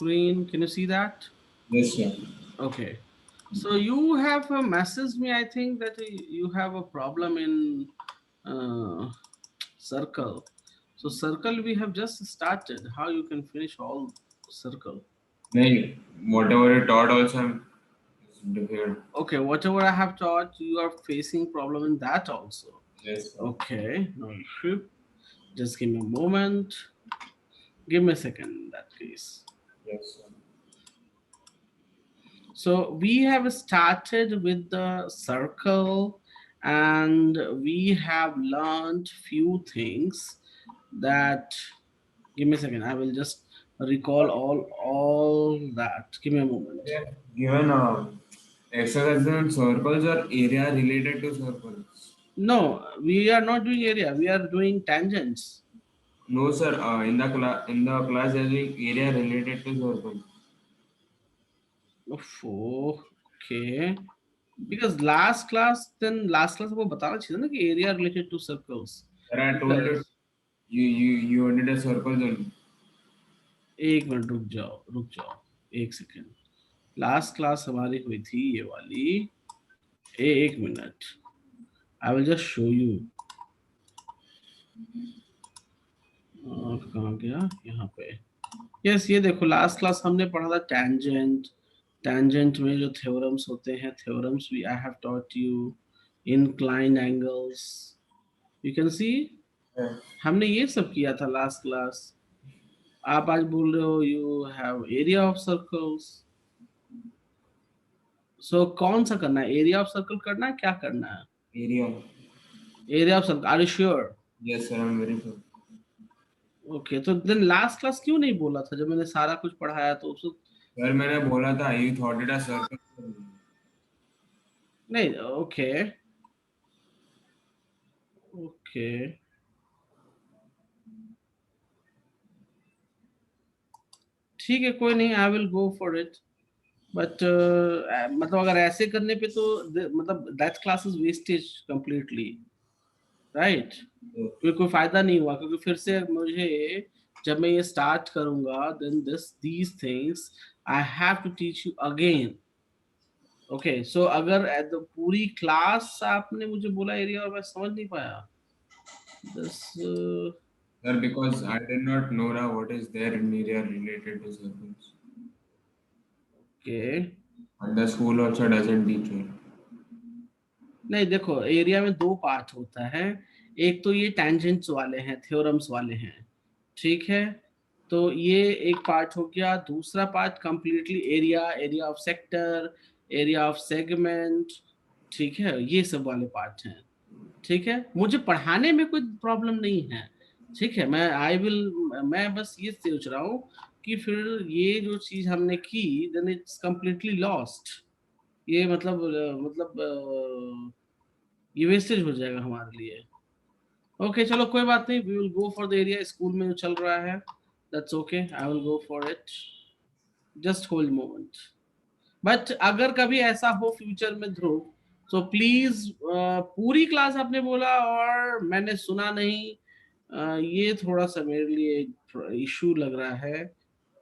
screen. Can you see that? Yes, sir. Okay. So you have messaged me. I think that you have a problem in uh, circle. So circle we have just started. How you can finish all circle? No, whatever you taught also is difficult. Okay, whatever I have taught, you are facing problem in that also. Yes, sir. Okay, no issue. Just give me a moment. Give me a second in that case. Yes, sir. So we have started with the circle and we have learned few things that give me a second. I will just recall all that. Give me a moment. Yeah. Given exercises and circles or area related to circles. No, we are not doing area. We are doing tangents. No, sir. In the class, there is area related to circles. Oh, okay. Because last class आपको बताना चाहिए ना कि area related to circles. Sir, I told you, Because you wanted a circle only. एक minute रुक जाओ एक second. Last class हमारी हुई थी ये वाली. एक minute. I will just show you. कहाँ गया यहाँ पे. यस ये देखो लास्ट क्लास हमने पढ़ा था टेंजेंट. टेंजेंट में जो थ्योरम्स होते हैं theorems we I have taught you. Incline angles. You can see. Yeah. हमने ये सब किया था लास्ट क्लास. आप आज बोल रहे हो you have area of circles. So कौन सा करना है. एरिया ऑफ सर्कल करना है क्या करना है. Area. Area of circle. Are you sure. Yes, sir. I'm very sure. Okay तो देन लास्ट क्लास क्यों नहीं बोला था जब मैंने सारा कुछ पढ़ाया तो उस. सर मैंने बोला था you thought it a circle. नहीं. ओके ओके ठीक है कोई नहीं. आई will go for it. But मतलब अगर ऐसे करने पे तो मतलब that class is wastage completely. Right. Yes. क्योंकि कोई फायदा नहीं हुआ क्योंकि फिर से मुझे जब मैं ये स्टार्ट करूंगा then these things I have to teach you again. Okay so अगर पूरी क्लास आपने मुझे बोला एरिया और मैं समझ नहीं पाया. This Sir, because I did not know what is there in area related to circles. Okay. And the school also doesn't teach it. नहीं देखो एरिया में दो पार्ट होता है. एक तो ये टेंजेंट्स वाले हैं थ्योरम्स वाले हैं. ठीक है. तो ये एक पार्ट हो गया. दूसरा part completely area area of sector area of segment. ठीक है ये सब वाले पार्ट हैं. ठीक है मुझे पढ़ाने में कोई प्रॉब्लम नहीं है. ठीक है मैं बस ये सोच रहा हूँ कि फिर ये जो चीज हमने की देन इट्स कंप्लीटली लॉस्ट. ये मतलब ये वेस्टेज हो जाएगा हमारे लिए. ओके चलो कोई बात नहीं. We will go for the area school में जो चल रहा है. That's okay. I will go for it. Just hold moment. But अगर कभी ऐसा हो फ्यूचर में ध्रुव तो प्लीज पूरी क्लास आपने बोला और मैंने सुना नहीं. ये थोड़ा सा मेरे लिए इशू लग रहा है.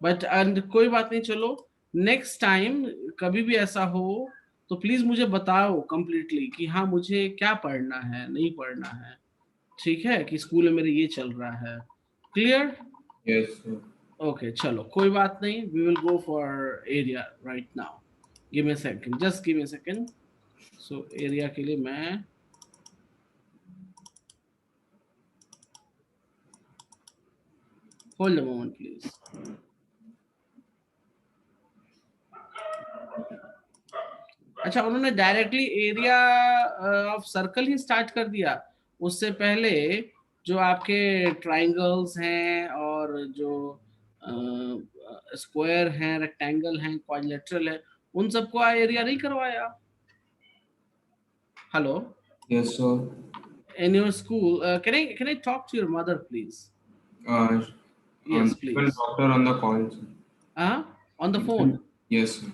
बट कोई बात नहीं. चलो नेक्स्ट टाइम कभी भी ऐसा हो तो प्लीज मुझे बताओ कंप्लीटली कि हाँ मुझे क्या पढ़ना है नहीं पढ़ना है. ठीक है कि स्कूल में मेरे ये चल रहा है. क्लियर. Yes, sir. ओके चलो कोई बात नहीं. We will go for area right now. Give me a second. Just give me a second. So area के लिए मैं होल्ड अ मोमेंट प्लीज. अच्छा उन्होंने डायरेक्टली एरिया ऑफ सर्कल ही स्टार्ट कर दिया. उससे पहले जो आपके ट्राइंगल्स हैं और जो स्क्वायर हैं रेक्टेंगल हैं क्वाड्रिलेटरल है उन सबको एरिया नहीं करवाया. Hello. Yes, sir. In your school can I talk to your mother please. Uh, Yes even please. doctor on the call, sir. On the phone. Yes, sir.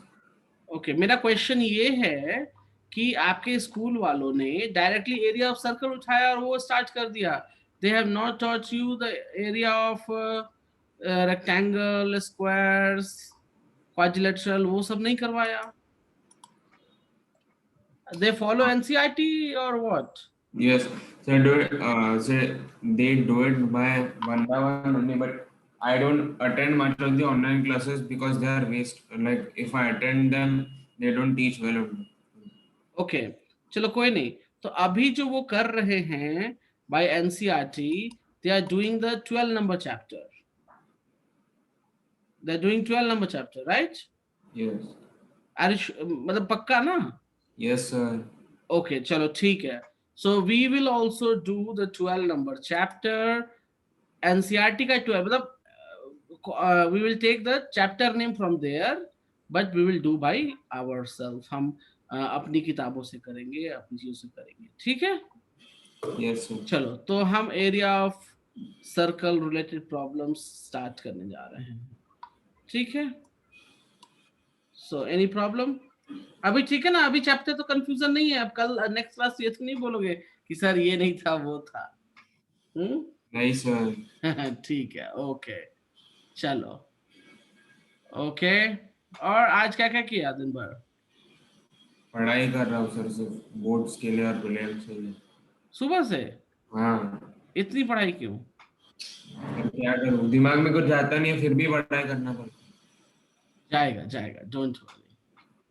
Okay मेरा question ये है कि आपके स्कूल वालों ने directly area of circle उठाया और वो स्टार्ट कर दिया. They have not taught you the area of rectangle squares quadrilateral वो सब नहीं करवाया? They follow NCERT or what? Yes, so do it, so they do it by one only, but I don't attend much of the online classes because they are waste. Like if I attend them, they don't teach well. Okay, चलो कोई नहीं। तो अभी जो वो कर रहे हैं by NCERT, they are doing the 12 number chapter, they are doing 12 number chapter, right? Yes. मतलब पक्का ना? Yes, sir. ओके चलो ठीक है। So we will also do the 12 number chapter. NCERT का 12 मतलब we will take the chapter name from there, but we will do by ourselves. हम अपनी किताबों से करेंगे, अपनी चीजों से करेंगे, ठीक है? Yes, sir. चलो तो हम area of circle related problems start करने जा रहे हैं, ठीक है? So any problem? अभी ठीक है ना? अभी चैप्टर तो कंफ्यूजन नहीं है। अब कल नेक्स्ट क्लास ये तो नहीं बोलोगे कि सर ये नहीं था वो था। नहीं सर। ठीक है, ओके चलो, ओके। और आज क्या क्या किया दिन भर? पढ़ाई कर रहा हूँ सर, सिर्फ बोर्ड्स के लिए और प्रीलिम्स के लिए। सुबह से हाँ, इतनी पढ़ाई क्यों? अब क्या करूँ, दिमाग में कुछ जाता नहीं है, फिर भी पढ़ाई करना पड़ता है। जाएगा जाएगा, डोंट वरी,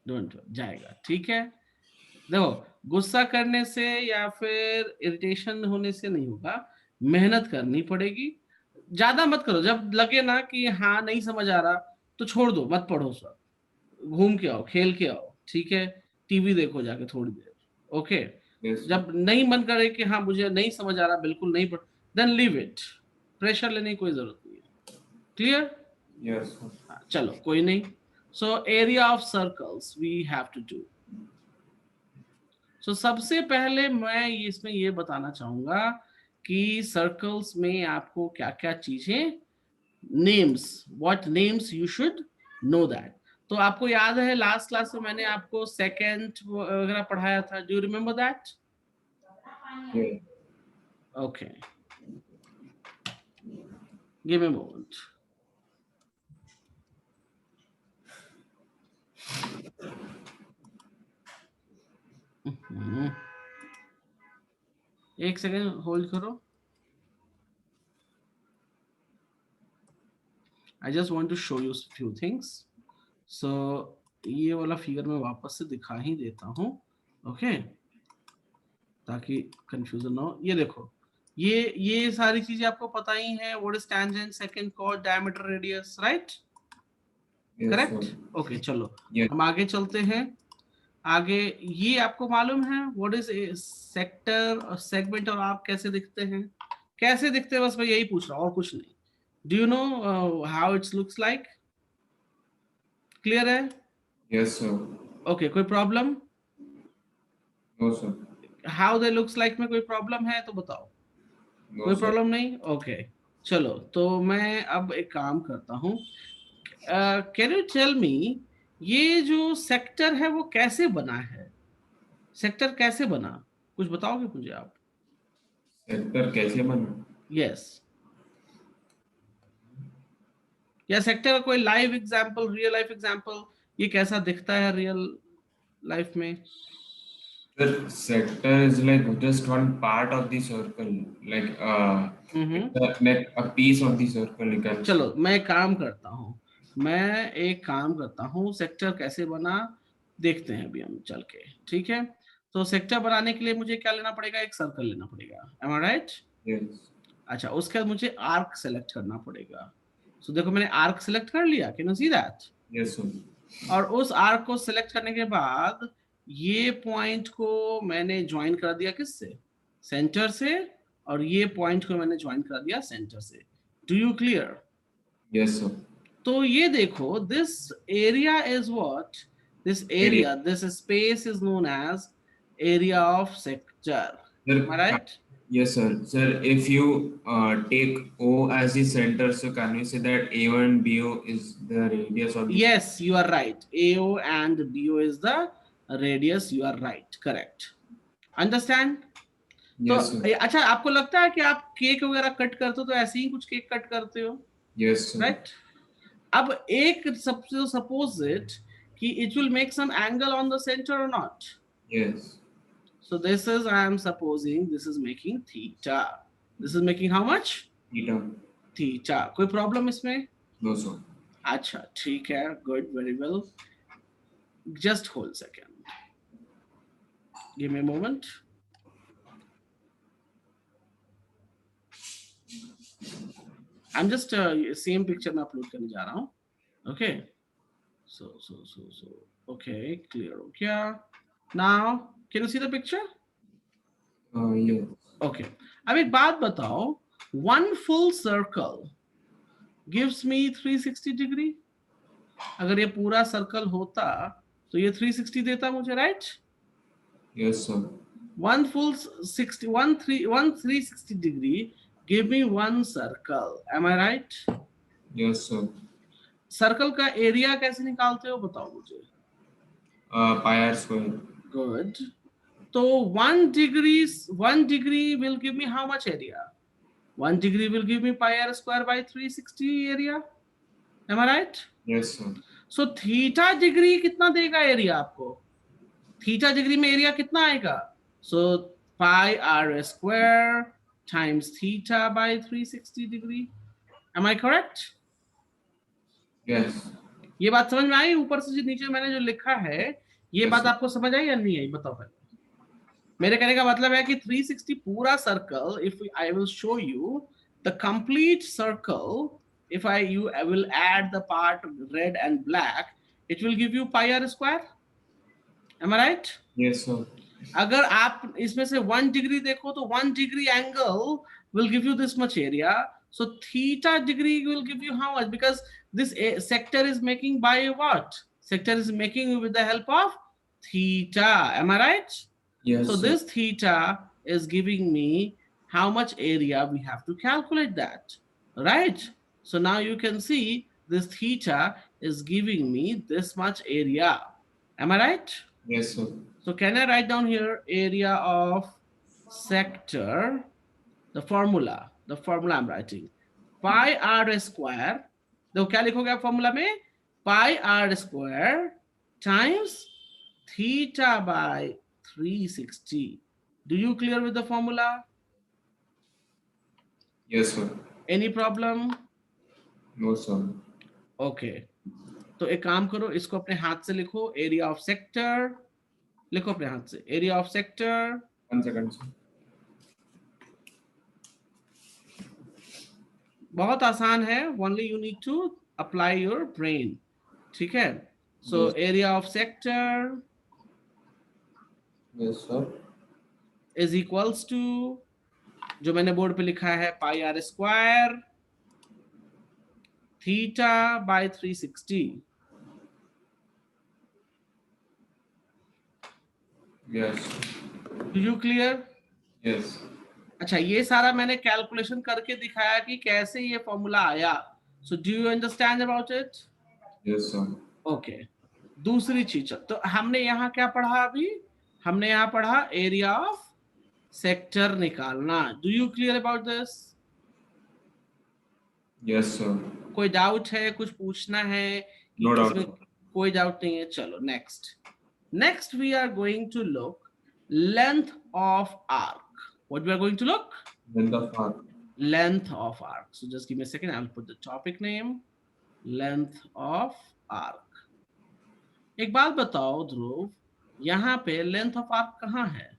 डोंट वरी, जाएगा, ठीक है? देखो, गुस्सा करने से या फिर इरिटेशन होने से नहीं होगा, मेहनत करनी पड़ेगी। ज्यादा मत करो, जब लगे ना कि हाँ नहीं समझ आ रहा तो छोड़ दो, मत पढ़ो सब, घूम के आओ, खेल के आओ, ठीक है? टीवी देखो जाके थोड़ी देर, ओके? Yes, जब नहीं मन करे कि हाँ मुझे नहीं समझ आ रहा, बिल्कुल नहीं पढ़, देन लीव इट, प्रेशर लेने की कोई जरूरत नहीं है, क्लियर? yes, चलो कोई नहीं। So area of circles we have to do. So सबसे पहले मैं इसमें ये बताना चाहूंगा कि सर्कल्स में आपको क्या क्या चीजें, names, what names you should know that. तो आपको याद है लास्ट क्लास में मैंने आपको सेकंड वगैरह पढ़ाया था, do you remember that? yeah. Okay, give me a moment. एक सेकेंड होल्ड करो, I just want to show you few things. So ये वाला फिगर मैं वापस से दिखा ही देता हूँ, ओके, ताकि कंफ्यूजन ना हो। ये देखो, ये सारी चीजें आपको पता ही है, what is tangent, second chord, diameter, radius, right? Yes, correct, sir. Okay चलो Yes. हम आगे चलते हैं। आगे ये आपको मालूम है व्हाट इज सेक्टर और सेगमेंट, और आप कैसे दिखते हैं? कैसे दिखते हैं, बस मैं यही पूछ रहा हूँ और कुछ नहीं। Do you know how it's looks like? Clear है? Yes, sir. ओके, कोई problem? No, sir. How they looks like में कोई प्रॉब्लम है तो बताओ। No, कोई sir. प्रॉब्लम नहीं, ओके चलो तो मैं अब एक काम करता हूँ। कैन यू टेल मी, ये जो सेक्टर है वो कैसे बना है? सेक्टर कैसे बना, कुछ बताओगे मुझे आप? सेक्टर कैसे बना? यस, या सेक्टर का कोई live example, real life example, ये कैसा दिखता है रियल लाइफ में? Sir, sector is like just one part of the circle, like it's a piece of the circle, you can say. चलो मैं काम करता हूँ, मैं एक काम करता हूँ, सेक्टर कैसे बना देखते हैं अभी हम चल के, ठीक है? तो सेक्टर बनाने के लिए मुझे क्या लेना पड़ेगा? एक सर्कल लेना पड़ेगा, एम आई राइट? Yes. अच्छा, उसके बाद मुझे आर्क सेलेक्ट करना पड़ेगा। सो देखो मैंने आर्क सेलेक्ट कर लिया, can you see that? Yes, sir. और उस आर्क को सेलेक्ट करने के बाद ये पॉइंट को मैंने ज्वाइन कर दिया किससे? सेंटर से। और ये पॉइंट को मैंने ज्वाइन कर दिया सेंटर से। Do you clear? Yes, sir. तो ये देखो, this area is what, this Area. Area, this space is known as area of sector, Sir, am I right? yes, sir. Sir, if you take O as the center, so can we say that A1 BO is the radius of the Yes, you are right, AO and BO is the radius, you are right, correct, understand? तो Yes, sir. अच्छा, आपको लगता है कि आप cake वगैरह cut करते हो तो ऐसे ही कुछ केक कट करते हो, Yes, sir. राइट? अब एक सबसे सपोज इट कि it will make some angle on the center or not. Yes. So this is, I am supposing this is making theta. This is making how much? Theta. Theta. कोई problem इसमें? No, sir. अच्छा ठीक है, good, very well. Just hold a second. Give me a moment. I'm just same picture में upload करने जा रहा हूँ. Okay. So okay, clear हो गया. Now can you see the picture? Yes. Okay. अब एक बात बताओ, one full circle gives me 360 degree. अगर ये पूरा सर्कल होता तो ये 360 देता मुझे, right? Yes, sir. One full 360 degree give me one circle. Am I right? Yes, sir. Circle का एरिया कैसे निकालते हो बताओ मुझे. Pi r square. Good. तो 1 degree will give me how much area? 1 degree will give me pi r square by 360 area. Am I right? Yes, sir. So theta degree कितना देगा area आपको? थीटा डिग्री में area कितना आएगा? So pi r square times theta by 360 degree. Am I correct? Yes. ये बात समझ में आई? ऊपर से जो नीचे मैंने जो लिखा है ये Yes, बात sir. आपको समझ आई या नहीं आई? बताओ पहले. मेरे कहने का मतलब है कि 360 पूरा circle, if I will show you the complete circle, if I will add the part red and black, it will give you pi r square. Am I right? Yes, sir. अगर आप इसमें से 1 डिग्री देखो तो 1 degree angle will give you this much area. So theta degree will give you how much? Because this sector is making by what? Sector is making with the help of theta. Am I right? Yes, So sir. this theta is giving me how much area we have to calculate that, right? So now you can see this theta is giving me this much area. Am I right? Yes, sir. So can I write down here area of sector, the formula I'm writing, pi r square. देखो क्या लिखोगे आप formula में? pi r square times theta by 360. Do you clear with the formula? Yes, sir. Any problem? No, sir. Okay. तो एक काम करो, इसको अपने हाथ से लिखो. एरिया ऑफ सेक्टर लिखो अपने हाथ से. Area of sector. 1 second, sir. बहुत आसान है. Only you need to apply your brain. ठीक है? So Yes. area of sector Yes, sir. is equals to, जो मैंने बोर्ड पे लिखा है, pi r square theta by 360. Yes. Do you clear? Yes. अच्छा, ये सारा मैंने कैलकुलेशन करके दिखाया कि कैसे ये फॉर्मूला आया. So do you understand about it? Yes, sir. Okay. दूसरी चीज, तो हमने यहाँ क्या पढ़ा अभी? हमने यहाँ पढ़ा एरिया ऑफ सेक्टर निकालना. Do you clear about this? Yes, sir. कोई डाउट है? कुछ पूछना है? No doubt. इसमें कोई डाउट नहीं है. चलो next we are going to look length of arc. What we are going to look? Length of arc. Length of arc. So just give me a second. I'll put the topic name. Length of arc. एक बात बताओ ध्रुव, यहाँ पे length of arc कहाँ है?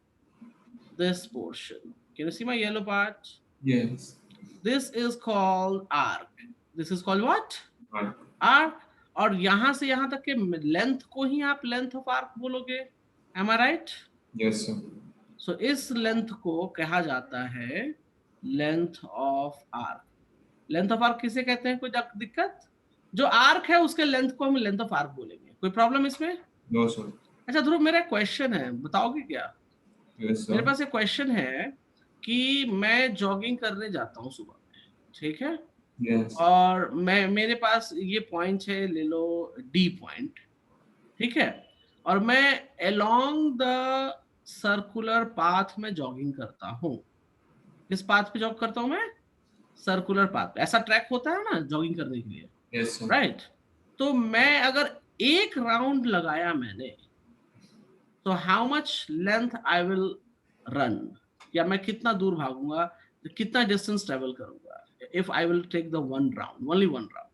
This portion. Can you see my yellow part? Yes. This is called arc. This is called what? Arc. Arc. और यहाँ से यहाँ तक के लेंथ को ही आप लेंथ ऑफ आर्क बोलोगे. Am I right? Yes, sir. So इस लेंथ को कहा जाता है length of arc. Length of arc किसे कहते हैं? कोई दिक्कत? जो आर्क है उसके लेंथ को हम लेंथ ऑफ आर्क बोलेंगे. कोई प्रॉब्लम इसमें? No, sir. अच्छा ध्रुव, मेरा क्वेश्चन है, बताओगे क्या? Yes, sir. मेरे पास एक क्वेश्चन है कि मैं जॉगिंग करने जाता हूँ सुबह में, ठीक है? Yes. और मेरे पास ये पॉइंट है, ले लो डी पॉइंट, ठीक है? और मैं अलोंग द सर्कुलर पाथ में जॉगिंग करता हूँ. किस पाथ पे जॉग करता हूँ मैं? सर्कुलर पाथ पे. ऐसा ट्रैक होता है ना जॉगिंग करने के लिए. Yes, sir. राइट? तो मैं अगर एक राउंड लगाया मैंने, तो how much length I will run, या मैं कितना दूर भागूंगा, कितना डिस्टेंस ट्रेवल करूंगा, if I will take the one round, only one round,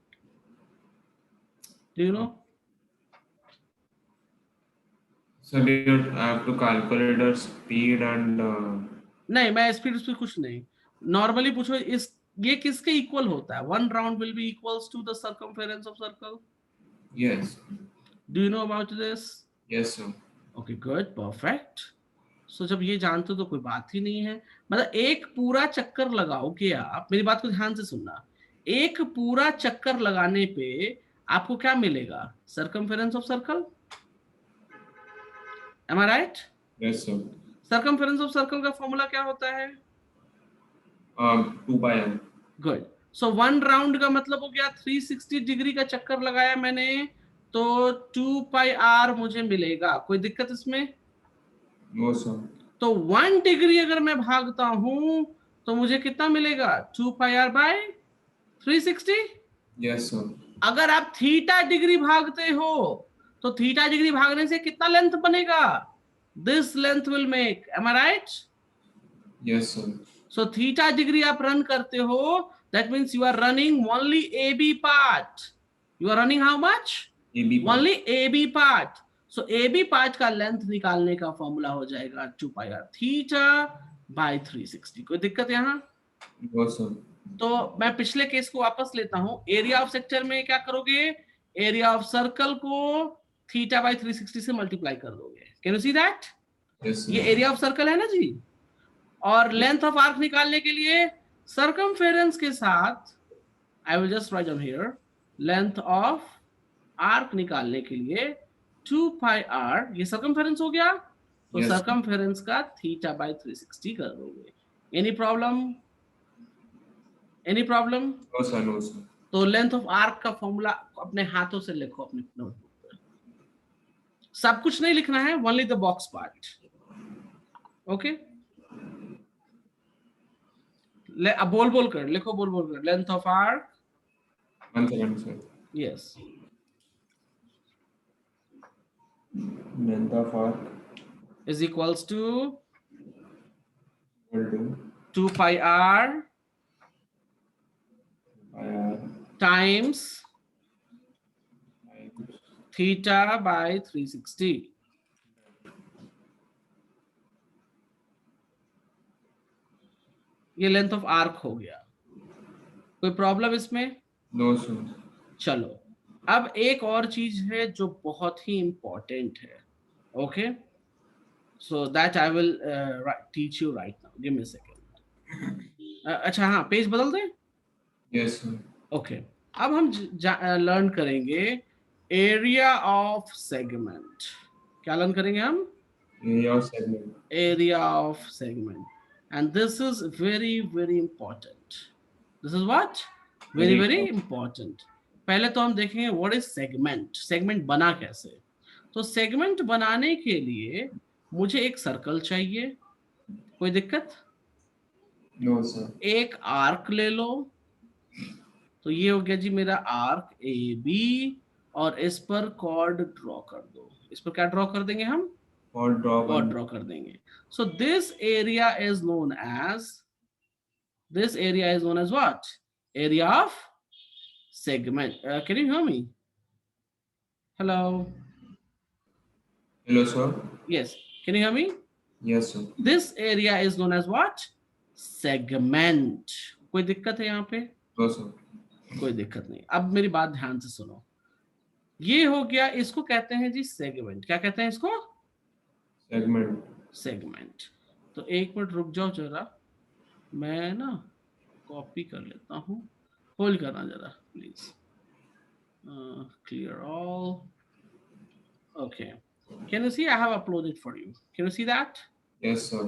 do you know? So do you have to calculate the speed and नहीं, मैं स्पीड स्पीड कुछ नहीं, नॉर्मली पूछो, इस ये किसके इक्वल होता है? One round will be equals to the circumference of circle. yes, do you know about this? yes, sir. Okay, good, perfect. So जब ये जानते हो तो कोई बात ही नहीं है. मतलब एक पूरा चक्कर लगाओगे आप, मेरी बात को ध्यान से सुनना, एक पूरा चक्कर लगाने पे आपको क्या मिलेगा? Circumference of circle. Am I right? Yes, sir. Circumference of circle का फॉर्मूला क्या होता है? 2 pi r. Good. So one round का मतलब हो गया 360 डिग्री का चक्कर लगाया मैंने, तो 2 पाई आर मुझे मिलेगा. कोई दिक्कत इसमें? No, sir. तो 1 डिग्री अगर मैं भागता हूं तो मुझे कितना मिलेगा? 2 pi are bye 360. Yes, sir. अगर आप थीटा डिग्री भागते हो तो थीटा डिग्री भागने से कितना लेंथ बनेगा? This length will make, am I right? Yes, sir. So theta degree आप रन करते हो, that means you are running only A B part. You are running how much? AB part. Only A B part. So A B part का length निकालने का formula हो जाएगा 2 pi are theta by 360. कोई दिक्कत यहाँ? No, sir. तो मैं पिछले केस को वापस लेता हूं. एरिया ऑफ सेक्टर में क्या करोगे? एरिया ऑफ सर्कल को थीटा बाय 360 से मल्टीप्लाई कर दोगे. Can you see that? Yes, sir. ये एरिया ऑफ सर्कल है ना जी. और लेंथ ऑफ आर्क निकालने के लिए सर्कमफेरेंस के साथ I will just write down here, length of arc निकालने के लिए 2 पाई आर, ये सर्कमफेरेंस हो गया, तो Yes. सर्कमफेरेंस का थीटा बाय 360 कर दोगे. Any problem? Any problem? No, sir. No, sir. तो लेंथ ऑफ आर्क का फॉर्मूला अपने हाथों से लिखो अपनी नोटबुक पर. सब कुछ नहीं लिखना है, only the box part. Okay, अब बोल बोल कर लिखो, बोल बोल कर. Length of arc, 1 second, sir. Yes, Length of arc is equals to equal to 2 pi r pi r times times theta by 360. ये लेंथ ऑफ आर्क हो गया. कोई प्रॉब्लम इसमें? no, sir. चलो, अब एक और चीज है जो बहुत ही इंपॉर्टेंट है. Okay, so that I will teach you right now. Give me a second. अच्छा हाँ, पेज बदल दें. Yes, sir. ओके, अब हम लर्न करेंगे एरिया ऑफ सेगमेंट. क्या लर्न करेंगे हम? Area of segment. Area of segment, and this is very very important. This is what? Very Very very important. पहले तो हम देखेंगे what is segment. segment बना कैसे? तो segment बनाने के लिए मुझे एक सर्कल चाहिए. कोई दिक्कत? No, sir. एक आर्क ले लो. तो ये हो गया जी मेरा आर्क ए बी, और इस पर कॉर्ड ड्रॉ कर दो. इस पर क्या ड्रॉ कर देंगे हम? Or draw chord one. Draw कर देंगे. So this area is known as what? Area of segment. Can you hear me? Hello. Hello, sir. Yes. Can you hear me? Yes, sir. This area is known as what? Segment. कोई दिक्कत है यहाँ पे? No, sir. कोई दिक्कत नहीं. अब मेरी बात ध्यान से सुनो. ये हो गया, इसको कहते हैं जी सेगमेंट. क्या कहते हैं इसको? Segment. सेगमेंट. तो एक मिनट रुक जाओ जरा, मैं ना कॉपी कर लेता हूँ. होल्ड करना जरा please. Clear all. Okay, can you see I have uploaded for you? Can you see that? Yes, sir.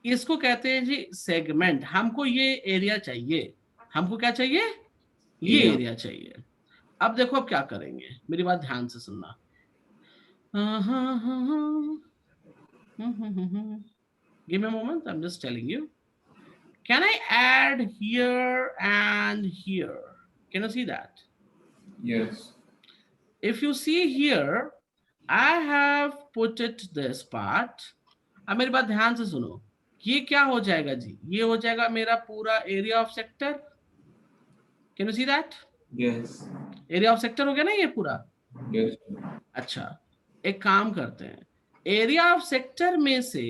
इसको कहते हैं जी सेगमेंट. हमको ये एरिया चाहिए. हमको क्या चाहिए? ये Area. एरिया चाहिए. अब देखो अब क्या करेंगे, मेरी बात ध्यान से सुनना. Give me a moment, I'm just telling you. Can I add here and here? Can you see that? Yes. If you see here, I have put it this part. अब मेरी बात ध्यान से सुनो, ये क्या हो जाएगा जी? ये हो जाएगा मेरा पूरा area of sector. Can you see that? Yes. Area of sector हो गया ना ये पूरा. Yes. अच्छा, एक काम करते हैं, एरिया ऑफ सेक्टर में से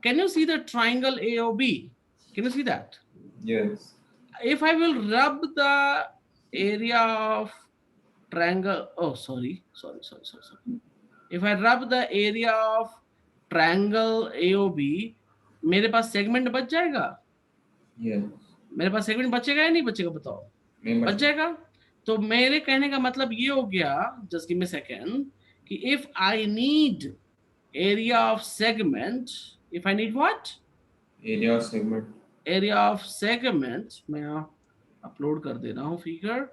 can you see the triangle AOB? Can you see that? Yes. If I will rub the area of triangle, oh sorry. If I rub the area of triangle AOB, मेरे पास segment बच जाएगा. Yes. मेरे पास segment बचेगा या नहीं बचेगा बताओ? बच जाएगा. तो मेरे कहने का मतलब ये हो गया, जस्ट गिव मी सेकेंड, कि if I need area of segment, if I need what? Area of segment. Area of segment, मैं अपलोड कर दे रहा हूं figure.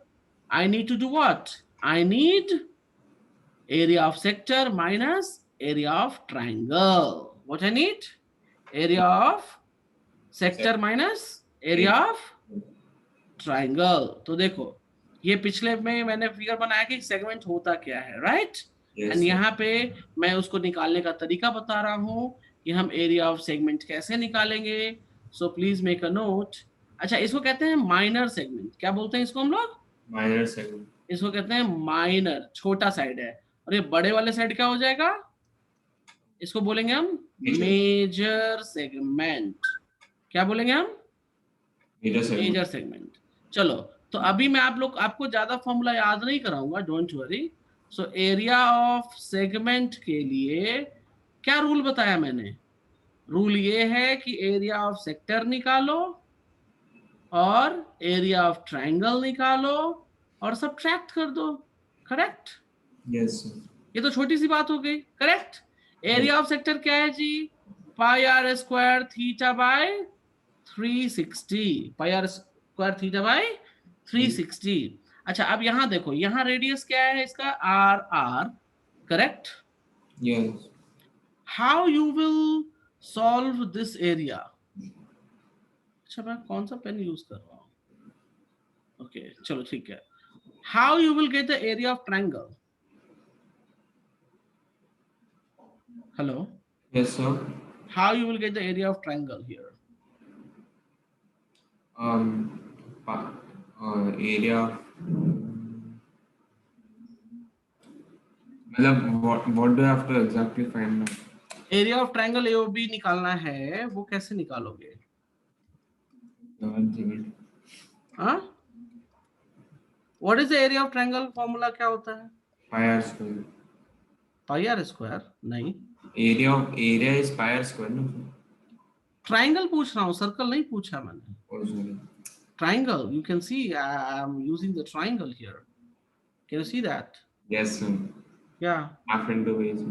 I need to do what? I need area of sector minus area of triangle. What I need? Area of sector minus area of triangle. तो देखो, ये पिछले में मैंने फिगर बनाया कि सेगमेंट होता क्या है, राइट? एंड यहाँ पे मैं उसको निकालने का तरीका बता रहा हूँ कि हम एरिया ऑफ सेगमेंट कैसे निकालेंगे. So please make a note. अच्छा, इसको कहते हैं माइनर सेगमेंट. क्या बोलते हैं इसको हम लोग? Minor segment. इसको कहते हैं माइनर, छोटा साइड है. और ये बड़े वाले साइड क्या हो जाएगा? इसको बोलेंगे हम मेजर सेगमेंट. क्या बोलेंगे हम? Major segment. चलो, तो अभी मैं आपको ज्यादा फॉर्मूला याद नहीं कराऊंगा, don't worry. So area of segment के लिए क्या रूल बताया मैंने? रूल ये है कि एरिया ऑफ सेक्टर निकालो और एरिया ऑफ ट्राइंगल निकालो और सब्ट्रैक्ट कर दो. करेक्ट? Yes. ये तो छोटी सी बात हो गई. करेक्ट? एरिया ऑफ सेक्टर क्या है जी? Pi are square theta by 360. Pi are square theta by 360. अच्छा, अब यहां देखो, यहां रेडियस क्या है इसका? R R. Correct? Yes. How you will solve this area? अच्छा, मैं कौन सा पेन यूज कर रहा हूं? ओके, चलो ठीक है. How you will get the area of triangle? Hello, Yes, sir. how you will get the area of triangle here? Area. मतलब what do I have to exactly find out? Area of triangle AOB निकालना है, वो कैसे निकालोगे? हाँ, what is the area of triangle? Formula क्या होता है? Pi r square. Pi are square नहीं. Area is pi r square, no? Triangle पूछ रहा हूँ, सर्कल नहीं पूछा मैंने. Oh, sorry. Triangle, you can see I am using the triangle here. Can you see that? Yes, sir. Yeah, Half into base.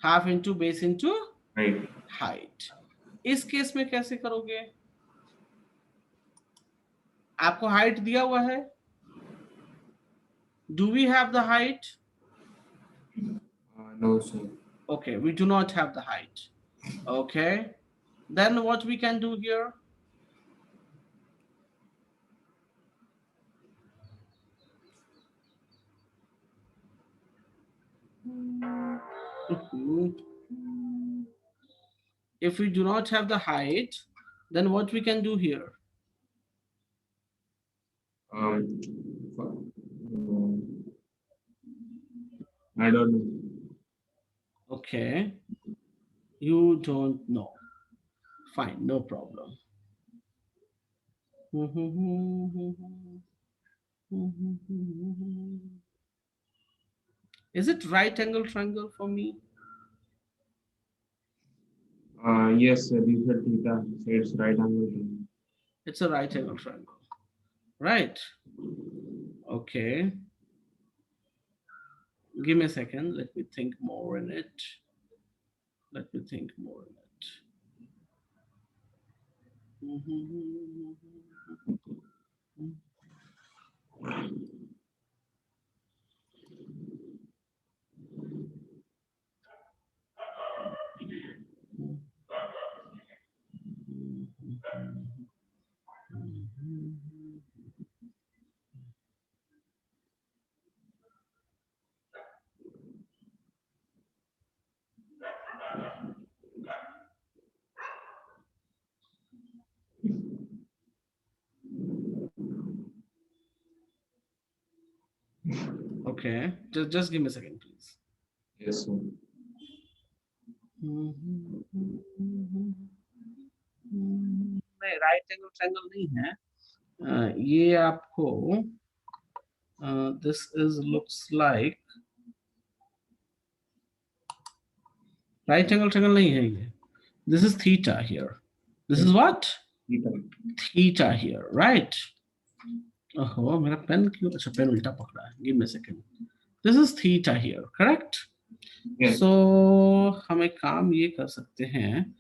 half into base into Right. height. इस case में कैसे करोगे? आपको हाइट दिया हुआ है. Do we have the height? No, sir. Okay, we do not have the height. Okay, then what we can do here? If we do not have the height, then what we can do here? I don't know. Okay, you don't know. Fine, no problem. Is it right angle triangle for me? Yes, sir. You said theta, so it's right angle triangle. It's a right angle triangle, right? Okay. Give me a second. Let me think more in it. Let me think more in it. Okay, just give me a second, please. Yes, sir. नहीं, right angle triangle नहीं है। ये आपको this is looks like right angle triangle नहीं है ये। This is theta here. This is what? Theta here, right? ओहो, मेरा पेन क्यों, अच्छा पेन उल्टा पकड़ा है। Give me a second. This is theta here, correct? Yes. So हम एक काम ये कर सकते हैं,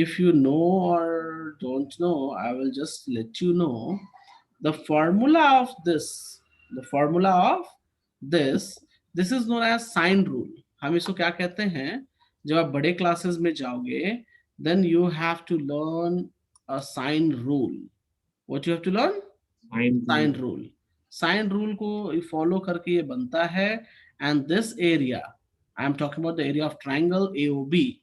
if you know or don't know, I will just let you know the formula of this. The formula of this is known as sine rule. हम इसको क्या कहते हैं? जब आप बड़े क्लासेस में जाओगे, then you have to learn a sine rule. What you have to learn? Sine rule. Sine rule को follow करके ये बनता है, and this area, I am talking about the area of triangle AOB.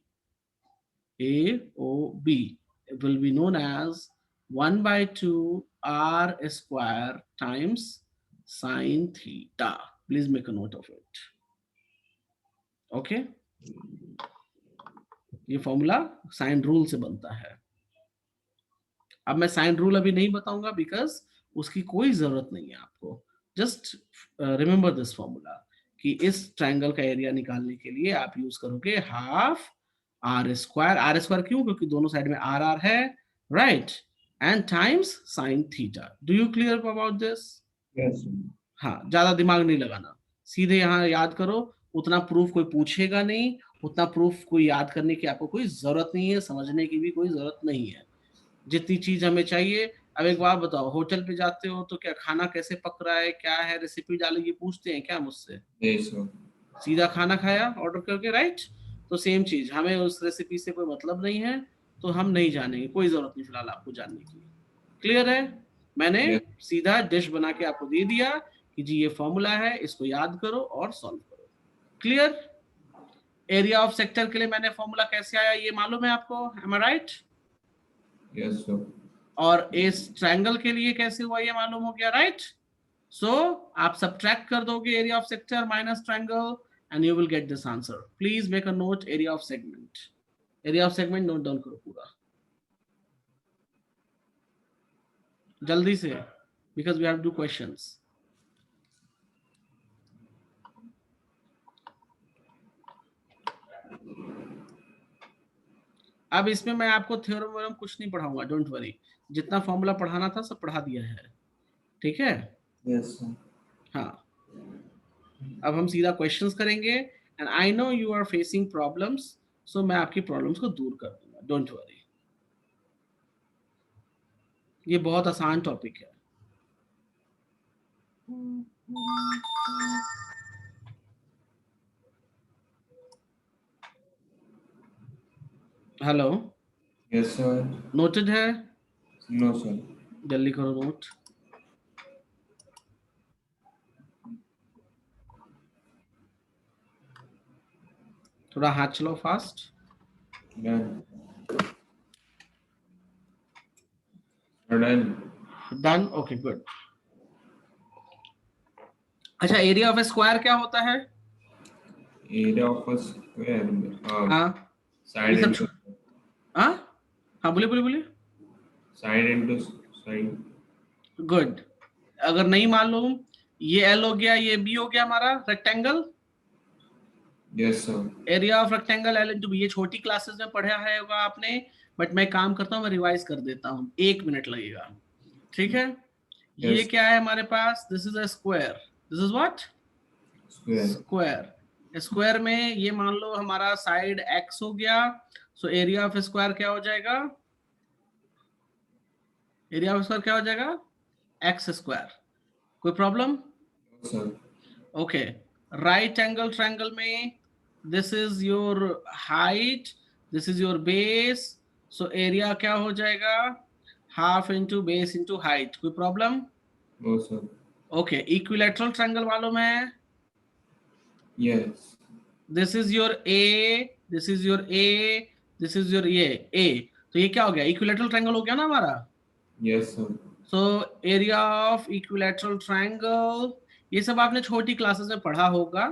AOB will be known as 1/2 r square times sine theta. Please make a note of it. Okay? ये formula sine rule से बनता है। अब मैं sine rule अभी नहीं बताऊंगा because उसकी कोई जरूरत नहीं है आपको। जस्ट रिमेंबर दिस फॉर्मूला कि इस ट्रायंगल का एरिया निकालने के लिए आप यूज करोगे half R square. R square क्यों? क्योंकि दोनों साइड में आर आर है, right? And times sine theta. Do you clear about this? Yes. हाँ, ज्यादा दिमाग नहीं लगाना, सीधे यहाँ याद करो। उतना प्रूफ कोई पूछेगा नहीं, उतना प्रूफ कोई याद करने की आपको कोई जरूरत नहीं है, समझने की भी कोई जरूरत नहीं है। जितनी चीज हमें चाहिए। अब एक बात बताओ, होटल पे जाते हो तो क्या खाना कैसे पक रहा है, क्या है, रेसिपी डालेगी, पूछते हैं क्या मुझसे? Yes, sir. सीधा खाना खाया ऑर्डर करके, राइट? तो सेम चीज, हमें उस रेसिपी से कोई मतलब नहीं है, तो हम नहीं जानेंगे, कोई जरूरत नहीं फिलहाल आपको जानने की। क्लियर है? मैंने Yes. सीधा डिश बना के आपको दे दिया कि जी ये फॉर्मूला है, इसको याद करो और सॉल्व करो। क्लियर? एरिया ऑफ सेक्टर के लिए मैंने फॉर्मूला कैसे आया ये मालूम है आपको? M I right? Yes, sir. और इस ट्रायंगल के लिए कैसे हुआ ये मालूम हो गया, राइट? सो आप सब्ट्रैक्ट कर दोगे area of sector minus triangle and you will get this answer. Please make a note area of segment. Area of segment note down करो पूरा जल्दी से, because we have to do questions. अब इसमें मैं आपको थ्योरम वोरम कुछ नहीं पढ़ाऊंगा, डोंट वरी। जितना फॉर्मूला पढ़ाना था सब पढ़ा दिया है, ठीक है? Yes, sir. हाँ, अब हम सीधा क्वेश्चंस करेंगे and I know you are facing problems, so मैं आपकी प्रॉब्लम्स को दूर कर दूंगा, डोंट वरी। ये बहुत आसान टॉपिक है। Hello, Yes, sir. नोटेड है? No, sir. जल्दी करो नोट। थोड़ा हाथ चलाओ fast. Done. Done. Done, okay good. अच्छा, एरिया ऑफ ए स्क्वायर क्या होता है? Area of a square. हाँ, Side ये सब into हाँ हाँ, बोलिए बोलिए बोलिए। side into side. गुड। अगर नहीं मालूम, ये एल हो गया, ये बी हो गया हमारा rectangle. Yes, sir. Area of rectangle L into B. ये छोटी क्लासेस में पढ़ा है होगा आपने, बट मैं काम करता हूँ, मैं रिवाइज कर देता हूँ, 1 मिनट लगेगा, ठीक है? ये Yes. क्या है हमारे पास? This is a square. This is what? Square. Square. Square में ये मान लो हमारा साइड एक्स हो गया, सो एरिया ऑफ स्क्वायर क्या हो जाएगा? एरिया ऑफ स्क्वायर क्या हो जाएगा? X square. कोई problem? No, sir. Okay. Right angle triangle में this is your height, this is your base, so area क्या हो जाएगा? Half into base into height. कोई problem? No, sir. Okay. Equilateral triangle मालूम है? Yes. This is your A, this is your A, this is your A. तो ये क्या हो गया? इक्विलैटरल ट्रायंगल हो गया ना हमारा। Yes, sir. So area of equilateral triangle ये सब आपने छोटी क्लासेस में पढ़ा होगा,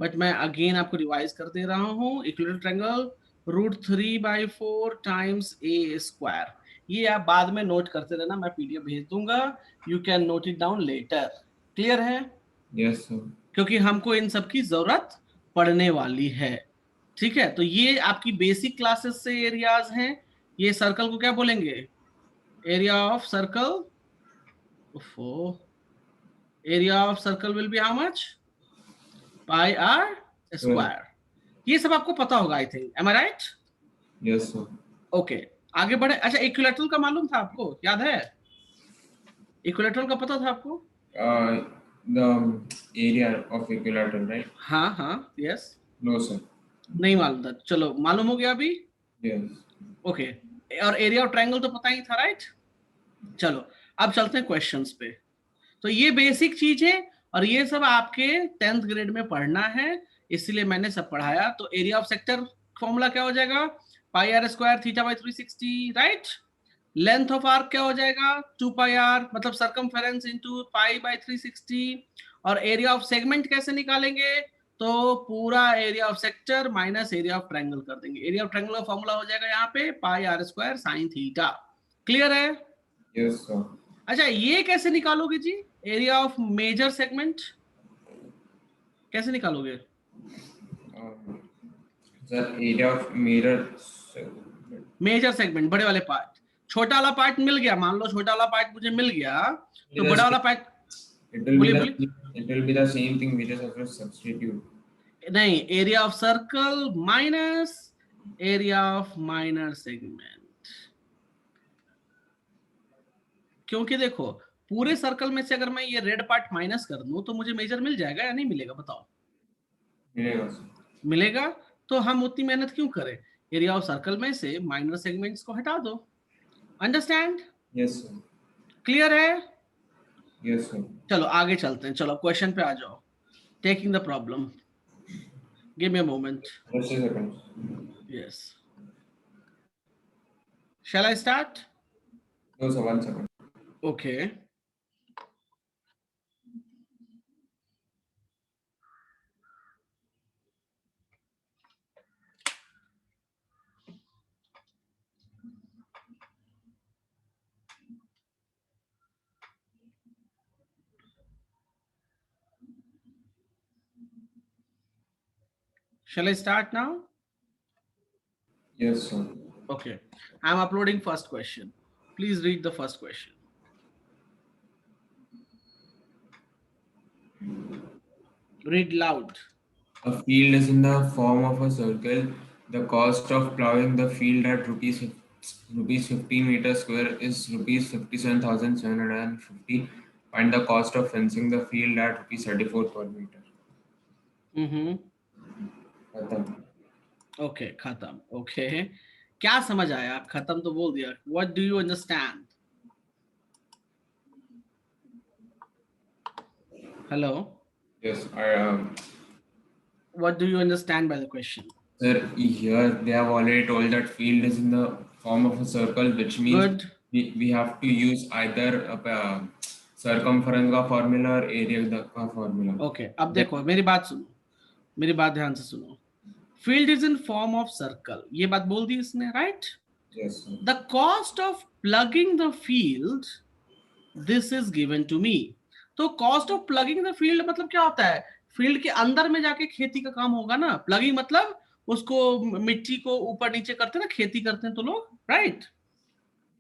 बट मैं अगेन आपको रिवाइज कर दे रहा हूँ. इक्विलेटरल ट्रायंगल √3/4 टाइम्स ए स्क्वायर. ये आप बाद में नोट करते रहना, मैं पीडीएफ भेज दूंगा, you can note it down later. Clear है? Yes sir. क्योंकि हमको इन सब की जरूरत पड़ने वाली है. ठीक है, तो ये आपकी बेसिक क्लासेस से एरियाज हैं. ये सर्कल को क्या बोलेंगे? Area of circle. Area of circle will be how much? Pi are square. ये सब आपको पता होगा I think. Am I right? Yes sir. Okay, आगे बढ़े. अच्छा, इक्विलेटरल का मालूम था आपको? याद है? इक्विलेटरल का पता था आपको? The area of equilateral, right? हाँ हाँ, यस. No sir. नहीं मालूम था, चलो मालूम हो गया अभी. Yes. ओके, और एरिया ऑफ ट्रायंगल तो पता ही था, राइट? चलो अब चलते हैं क्वेश्चंस पे. तो ये बेसिक चीज है और ये सब आपके 10th ग्रेड में पढ़ना है, इसलिए मैंने सब पढ़ाया. तो एरिया ऑफ सेक्टर फॉर्मूला क्या हो जाएगा? Pi are square theta by 360, right? Length of arc क्या हो जाएगा? 2 पाई आर, मतलब सरकमफेरेंस इनटू पाई बाई 360. और एरिया ऑफ सेगमेंट कैसे निकालेंगे? तो पूरा area of sector minus area of triangle कर देंगे. एरिया ऑफ ट्रायंगल का फॉर्मूला हो जाएगा यहाँ पे pi are square sine theta. Clear है? Yes sir. अच्छा, ये कैसे निकालोगे जी? एरिया ऑफ मेजर सेगमेंट कैसे निकालोगे? The area of mirror. Major segment, बड़े वाले पार्ट. छोटा वाला पार्ट मिल गया, मान लो छोटा वाला पार्ट मुझे मिल गया, तो बड़ा वाला part. It will be the same thing. We just have to substitute. नहीं, area of circle minus area of minor segment. क्योंकि देखो, पूरे सर्कल में से अगर मैं ये रेड पार्ट माइनस कर दूं तो मुझे मेजर मिल जाएगा या नहीं मिलेगा? बताओ. मिलेगा sir. मिलेगा. तो हम उतनी मेहनत क्यों करें? एरिया ऑफ सर्कल में से माइनर सेगमेंट्स को हटा दो. अंडरस्टैंड? Yes sir. क्लियर है? Yes sir. चलो आगे चलते हैं. चलो क्वेश्चन पे आ जाओ. Taking the problem. Give me a moment. Just a second. Yes. Shall I start? No sir. 1 second. Okay. Shall I start now? Yes sir. Okay. I'm uploading first question. Please read the first question. Read loud. A field is in the form of a circle. The cost of plowing the field at rupees 50 meters square is rupees 57,750. Find the cost of fencing the field at rupees 34 per meter. खत्म. Okay, खत्म. Okay. क्या समझ आया? आप खत्म तो बोल दिया. What do you understand? Hello. Yes, What do you understand by the question? sir, here they have already told that field is in the form of a circle, which means Good. we have to use either circumference का formula और area का formula. Okay. अब देखो, मेरी बात सुनो. मेरी बात ध्यान से सुनो. Field is in form of circle. ये बात बोल दी इसने, right? Yes sir. The cost of plugging the field, this is given to me. तो cost of plugging the field मतलब क्या होता है? फील्ड के अंदर में जाके खेती का काम होगा ना. प्लगिंग मतलब उसको मिट्टी को ऊपर नीचे करते हैं ना, खेती करते हैं तो लोग, राइट?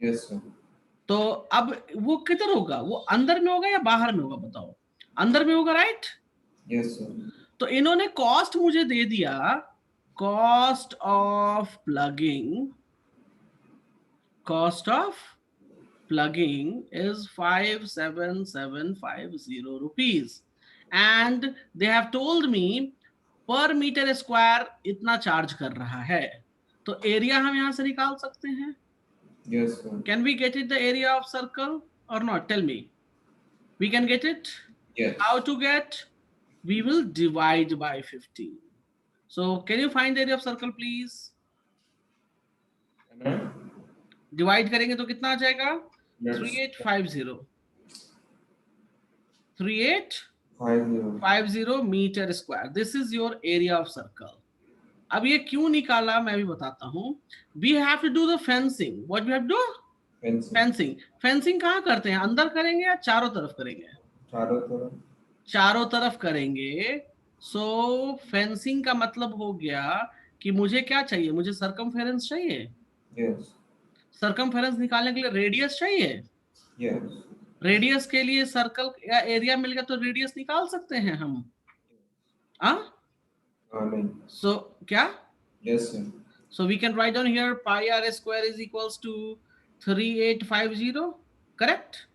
Yes sir. तो अब वो किधर होगा? वो अंदर में होगा या बाहर में होगा? बताओ. अंदर में होगा, राइट? Yes sir. तो इन्होंने कॉस्ट मुझे दे दिया. Cost of plugging, cost of plugging is 57750 rupees and they have told me per meter square इतना चार्ज कर रहा है. तो एरिया हम यहां से निकाल सकते हैं. Yes sir. Can we get it the area of circle or not? Tell me. We can get it? Yes. How to get? We will divide by 15. So can you find the area of circle please? Divide करेंगे तो कितना आ जाएगा? 3850. 3850 50 metre square. This is your area of circle. अब ये क्यों निकाला मैं भी बताता हूँ. We have to do the fencing. What we have to do? Fencing. Fencing कहाँ करते हैं? अंदर करेंगे या चारों तरफ करेंगे? चारों तरफ करेंगे. सो फेंसिंग का मतलब हो गया कि मुझे क्या चाहिए? मुझे सरकमफेरेंस चाहिए. सरकमफेरेंस निकालने के लिए रेडियस चाहिए. रेडियस के लिए सर्कल या एरिया मिल गया तो रेडियस निकाल सकते हैं हम. हाँ. सो क्या? So we can write down here pi r square is equals to 3850. Correct?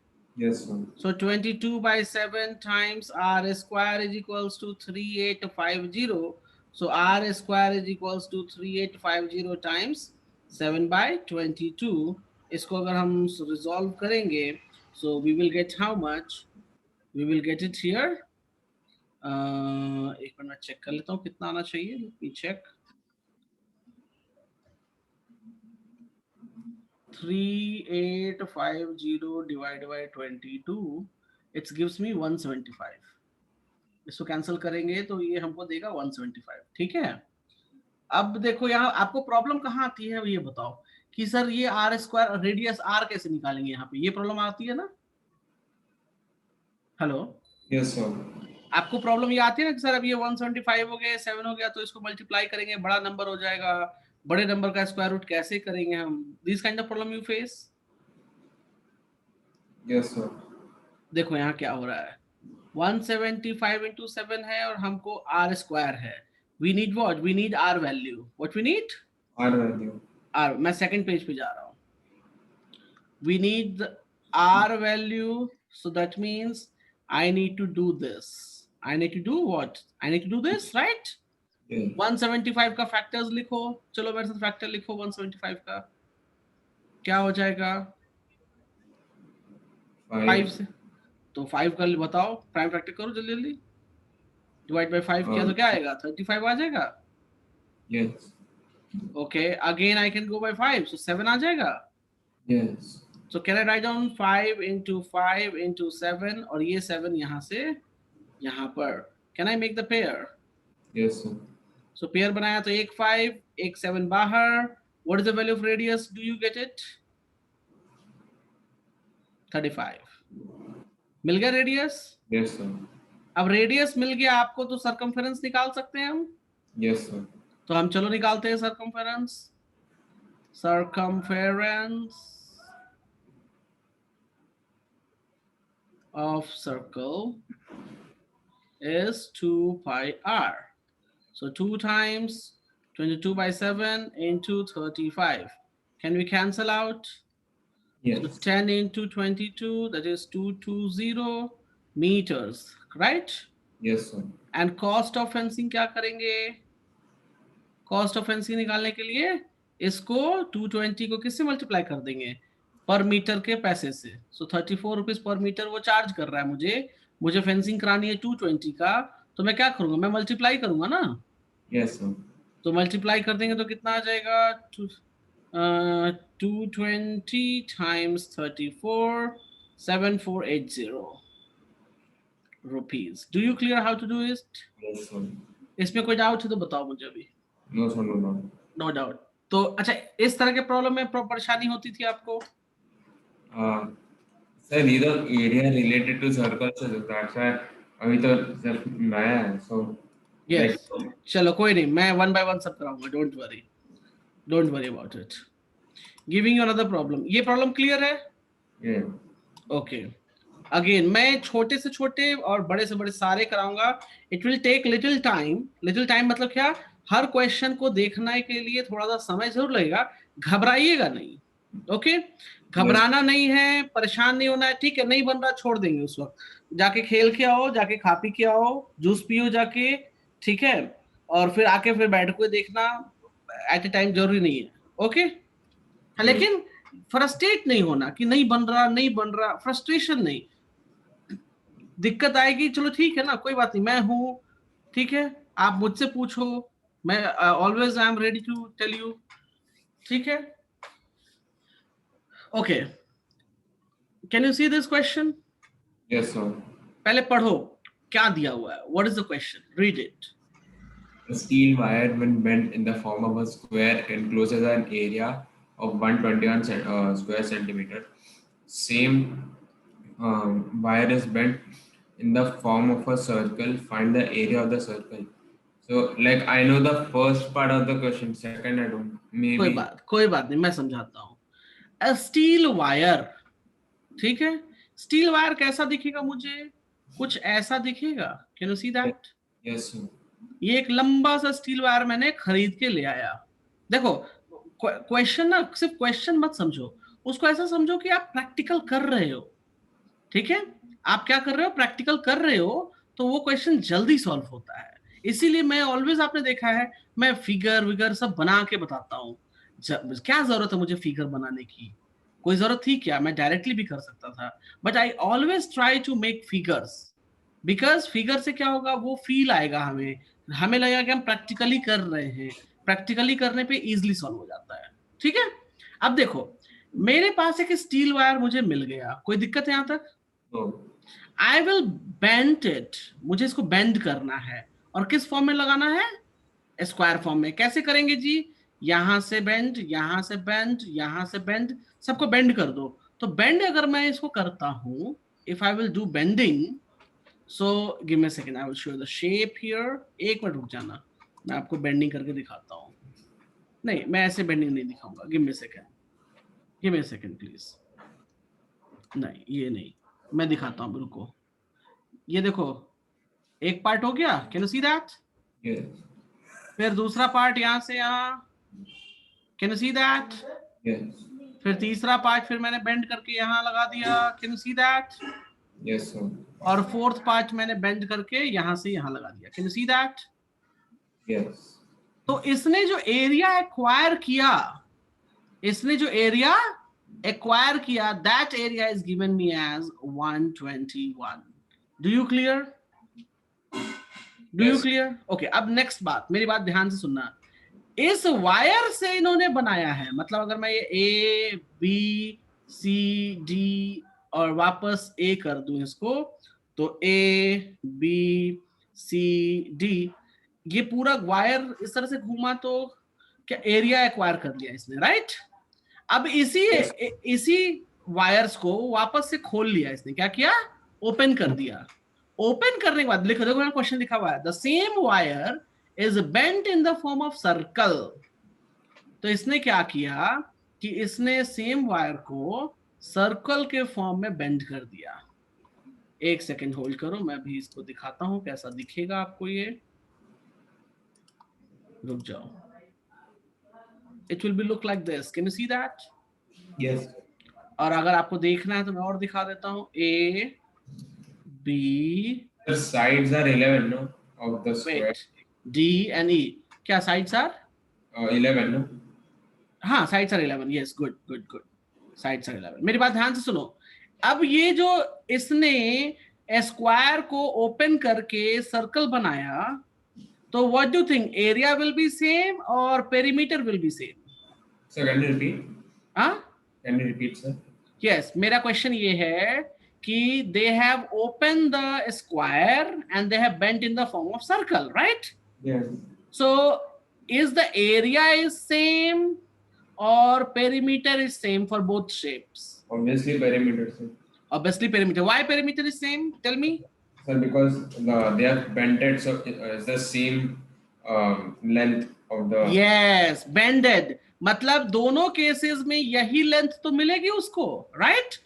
So 22 by 7 times r square is equals to 3850. So r square is equals to 3850 times 7 by 22. इसको अगर हम resolve करेंगे, so we will get how much? We will get it here. एक minute check कर लेता हूँ कितना आना चाहिए. Let me check. 3850 divided by 22, it gives me 175. इसको कैंसिल करेंगे तो ये हमको देगा 175. ठीक है. अब देखो यहाँ आपको प्रॉब्लम कहाँ आती है ये बताओ कि सर ये आर स्क्वायर रेडियस आर कैसे निकालेंगे? यहाँ पे ये प्रॉब्लम आती है ना. हेलो. आपको प्रॉब्लम ये आती है ना कि सर अब ये 175 हो गया, 7 हो गया, तो इसको मल्टीप्लाई करेंगे, बड़ा नंबर हो जाएगा, बड़े नंबर का स्क्वायर रूट कैसे करेंगे हम? This kind of problem you face. देखो यहाँ क्या हो रहा है. 175 into 7 है और हमको आर स्क्वायर है. We need what? We need R value. What we need? R. मैं सेकंड पेज पे जा रहा हूँ. We need R value. So that means I need to do this. I need to do what? I need to do this, right? 175 का factors लिखो. चलो मेरे साथ फैक्टर लिखो 175 का. क्या हो जाएगा? 5 से. तो 5 का बताओ. प्राइम फैक्टर करो जल्दी जल्दी. डिवाइड बाय 5 किया तो क्या आएगा? 35 आ जाएगा. Okay. Again I can go by 5. So 7 आ जाएगा. So can I write down 5 into 5 into 7 और ये 7 यहाँ से यहाँ पर. Can I make the pair? So pair बनाया तो एक 5 एक 7 बाहर. What is the value of radius? Do you get it? 35. मिल गया रेडियस. अब रेडियस मिल गया आपको तो सरकमफेरेंस निकाल सकते हैं हम. तो हम चलो निकालते हैं circumference. Circumference of circle is 2 pi r. So 2 times 22 by 7 into 35. Can we cancel out? So 10 into 22, that is 220 meters, right? And cost of fencing क्या करेंगे? Cost of fencing निकालने के लिए इसको 220 को किससे मल्टीप्लाई कर देंगे? पर मीटर के पैसे से. सो 34 रुपीज पर मीटर वो चार्ज कर रहा है मुझे फेंसिंग करानी है 220 का. तो मैं क्या करूंगा? मैं मल्टीप्लाई करूंगा ना. तो मल्टीप्लाई कर देंगे तो कितना आ जाएगा? 220 times 34, 7480 rupees. Do you clear how to do it? इसमें कोई डाउट है तो बताओ मुझे अभी. No doubt. तो अच्छा इस तरह के प्रॉब्लम में परेशानी होती थी आपको? सर ये तो एरिया रिलेटेड टू सर्कल से दैट्स व्हाई अभी तो जब नया है सो यस. चलो कोई नहीं, मैं वन बाय वन सब कराऊंगा. Don't worry about it. Giving you another problem. ये प्रॉब्लम क्लियर है? ओके. अगेन मैं छोटे से छोटे और बड़े से बड़े सारे कराऊंगा. It will take little time. Little time मतलब क्या? हर क्वेश्चन को देखने के लिए थोड़ा सा समय जरूर लगेगा. घबराइएगा नहीं. ओके. घबराना नहीं है, परेशान नहीं होना है. ठीक है, नहीं बन रहा छोड़ देंगे. उस वक्त जाके खेल के आओ, जाके खा पी के आओ, जूस पियो जाके. ठीक है. और फिर आके फिर बैठ के देखना. एट ए टाइम जरूरी नहीं है. ओके. लेकिन फ्रस्ट्रेट नहीं होना कि नहीं बन रहा. फ्रस्ट्रेशन नहीं. दिक्कत आएगी, चलो ठीक है ना, कोई बात नहीं, मैं हूं. ठीक है, आप मुझसे पूछो. मैं always I am ready to tell you. ठीक है. Okay. Can you see this question? Yes sir. पहले पढ़ो क्या दिया हुआ है? What is the question? Read it. A steel wire, when bent in the form of a square, encloses an area of 121 square centimeter. Same wire is bent in the form of a circle. Find the area of the circle. So, like, I know the first part of the question. Second, I don't. Maybe. कोई बात नहीं, मैं समझाता हूँ. अ steel wire, ठीक है. Steel wire कैसा दिखेगा मुझे? कुछ ऐसा दिखेगा. Can you see that? Yes, sir. ये एक लंबा सा स्टील वायर मैंने खरीद के ले आया. देखो, क्वेश्चन ना, सिर्फ क्वेश्चन मत समझो, उसको ऐसा समझो कि आप प्रैक्टिकल कर रहे हो. ठीक है, आप क्या कर रहे हो? प्रैक्टिकल कर रहे हो, तो वो क्वेश्चन जल्दी सॉल्व होता है. इसीलिए मैं ऑलवेज, आपने देखा है, मैं फिगर विगर सब बना के बताता हूँ. क्या जरूरत है मुझे फिगर बनाने की? कोई जरूरत थी क्या? मैं डायरेक्टली भी कर सकता था, but I always try to make figures, because figure से क्या होगा, वो फील आएगा हमें, हमें लगेगा कि हम प्रैक्टिकली कर रहे हैं. प्रैक्टिकली करने पे इजीली सॉल्व हो जाता है. ठीक है, अब देखो, मेरे पास एक स्टील वायर मुझे मिल गया. कोई दिक्कत है यहां तक? No. I will bend it. मुझे इसको बेंड करना है, और किस फॉर्म में लगाना है? स्क्वायर फॉर्म में. कैसे करेंगे जी? यहां से बेंड, यहां से बेंड, यहां से बेंड, सबको बेंड कर दो. तो बेंड अगर मैं इसको करता हूं, if I will do bending, so give me a second, I will show the shape here. एक मिनट रुक जाना, मैं आपको बेंडिंग करके दिखाता हूं. नहीं, मैं ऐसे बेंडिंग नहीं दिखाऊंगा. Give me a second, give me a second please. नहीं, ये नहीं, मैं दिखाता हूं. रुको, ये देखो, एक पार्ट हो गया. Can you see that? Yes. फिर दूसरा पार्ट यहां से यहां. Can you see that? Yes. फिर तीसरा पार्ट फिर मैंने बेंड करके यहां लगा दिया. Can you see that? Yes, sir. और फोर्थ पार्ट मैंने बेंड करके यहां से यहां लगा दिया. Can you see that? Yes. तो इसने जो एरिया एक्वायर किया, इसने जो एरिया एक्वायर किया, that area is given me as 121. Do you clear? Do you Yes. Clear? Okay, अब नेक्स्ट बात, मेरी बात ध्यान से सुनना. इस वायर से इन्होंने बनाया है, मतलब अगर मैं ये ए बी सी डी और वापस ए कर दूं इसको, तो ए बी सी डी, ये पूरा वायर इस तरह से घूमा, तो क्या एरिया एक्वायर कर लिया इसने, राइट? अब इसी वायर्स को वापस से खोल लिया इसने. क्या किया? ओपन कर दिया. ओपन करने के बाद लिखो, देखो क्वेश्चन लिखा हुआ है, the same wire is bent in the form of circle. तो इसने क्या किया कि इसने सेम वायर को सर्कल के फॉर्म में बेंड कर दिया. एक सेकंड होल्ड करो, मैं भी इसको दिखाता हूं कैसा दिखेगा आपको ये. रुक जाओ. It will be look like this. Can you see that? Yes. और अगर आपको देखना है तो मैं और दिखा देता हूं. A B, The sides are 11, no? Of the square. Wait, D and E. क्या साइड्स आर? 11, no? हाँ, sides are 11. Yes, good good good. Sides are 11. मेरी बात ध्यान से सुनो. अब ये जो इसने स्क्वायर को ओपन करके सर्कल बनाया, तो what do think, area will be same और perimeter will be same? So can you repeat? हाँ, Can you repeat, sir? Yes. मेरा क्वेश्चन ये है कि they have open the square and they have bent in the form of circle, right? Yes. So is the area is same or perimeter is same for both shapes? Obviously perimeter, sir. Obviously perimeter. Why perimeter is same? Tell me. Sir, because they are bended, so it's the same length of the. Yes, bended. मतलब दोनों cases में यही length तो मिलेगी उसको, right?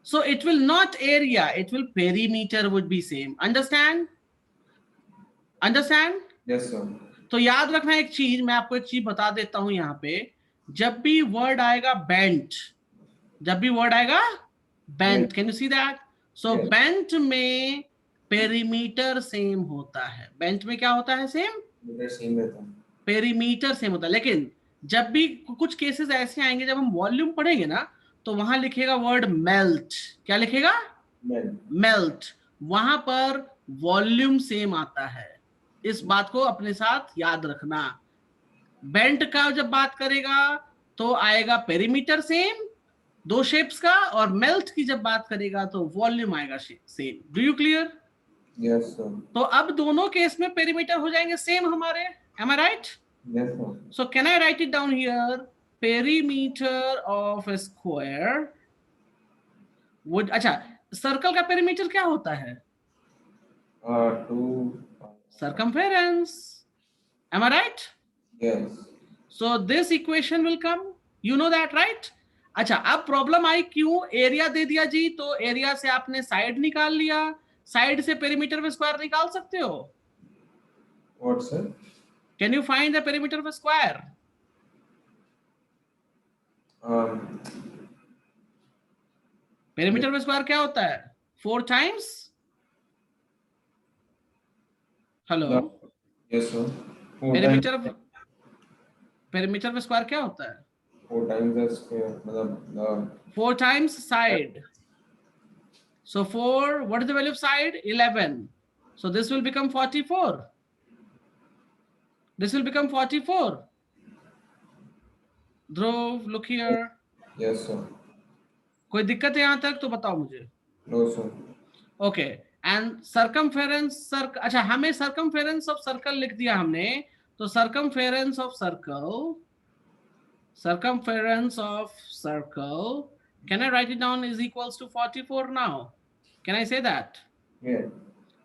So it will not area, it will perimeter would be same. Understand? Understand? Yes, sir. तो याद रखना एक चीज, मैं आपको एक चीज बता देता हूं यहाँ पे. जब भी वर्ड आएगा बेंट, जब भी वर्ड आएगा bent, can you see that? So Yes. Bent में पेरीमीटर सेम होता है. बेंट में क्या होता है? सेम. Same रहता है. पेरीमीटर सेम होता है. लेकिन जब भी कुछ केसेस ऐसे आएंगे, जब हम वॉल्यूम पढ़ेंगे ना, तो वहां लिखेगा वर्ड मेल्ट. क्या लिखेगा? Well, melt. वहां पर वॉल्यूम सेम आता है. इस बात को अपने साथ याद रखना. बेंट का जब बात करेगा तो आएगा पेरीमीटर सेम, दो शेप्स का, और मेल्ट की जब बात करेगा तो वॉल्यूम आएगा same. Do you clear? Yes, sir. तो अब दोनों केस में पेरीमीटर हो जाएंगे सेम हमारे, am I right? Yes, sir. So can I write it down here, perimeter of a square would, अच्छा सर्कल का पेरीमीटर क्या होता है? 2. Circumference, am I right? Yes. So this equation will come, you know that right? अच्छा अब problem आई क्यों, area दे दिया जी, तो एरिया से आपने साइड निकाल लिया, साइड से पेरीमीटर ऑफ स्क्वायर निकाल सकते हो? What, sir? Can you find the perimeter of square? Um, perimeter of square क्या होता है? 4 times, hello, yes, sir. 4 perimeter of times, square क्या होता है? 4 times the square. मतलब 4 times side. So 4, what is the value of side? 11. So this will become 44. This will become 44. Dhruv, look here. yes, sir. कोई दिक्कत है यहाँ तक तो बताओ मुझे. No, sir. Okay. And circumference, अच्छा हमें circumference of circle लिख दिया हमने, तो circumference of circle, can I write it down is equals to 44 now? Can I say that? Yeah.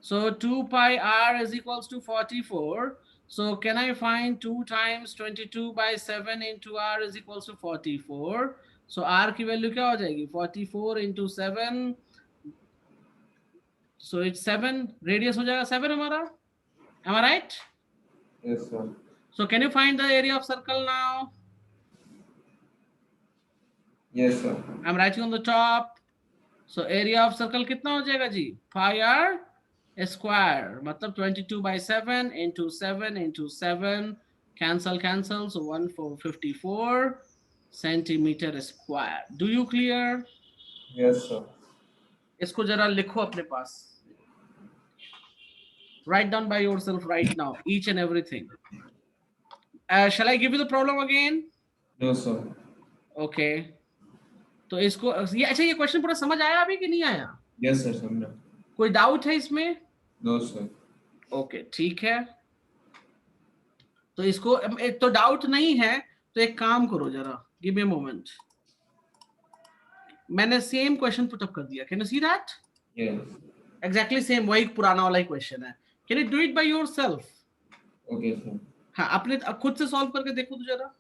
So 2 pi r is equals to 44. So can I find 2 times 22 by 7 into r is equals to 44? So r की value क्या हो जाएगी? 44 into 7. So it's 7. Radius हो जाएगा 7 हमारा. Am I right? Yes, sir. So can you find the area of circle now? Yes, sir. I'm writing on the top. So area of circle कितना हो जाएगा जी? Pi r square, मतलब 22 by 7 into 7 into 7, cancel, so 1454 centimeter square. Do you clear? Yes, sir. इसको जरा लिखो अपने पास. Write down by yourself right now, each and everything. Shall I give you the problem again? No, sir. Okay. तो इसको ये, अच्छा ये question पूरा समझ आया अभी कि नहीं आया? Yes, sir. समझा. कोई डाउट है इसमें? No, sir. ओके ठीक है. तो इसको एक तो डाउट नहीं है, तो एक काम करो जरा, गिव मी अ मोमेंट. मैंने सेम क्वेश्चन पुट अप कर दिया. Can you see that? Yes. Exactly same, वही पुराना वाला ही क्वेश्चन है. Can you do it by yourself? Okay, sir. हाँ अपने खुद से सॉल्व करके देखो तो जरा.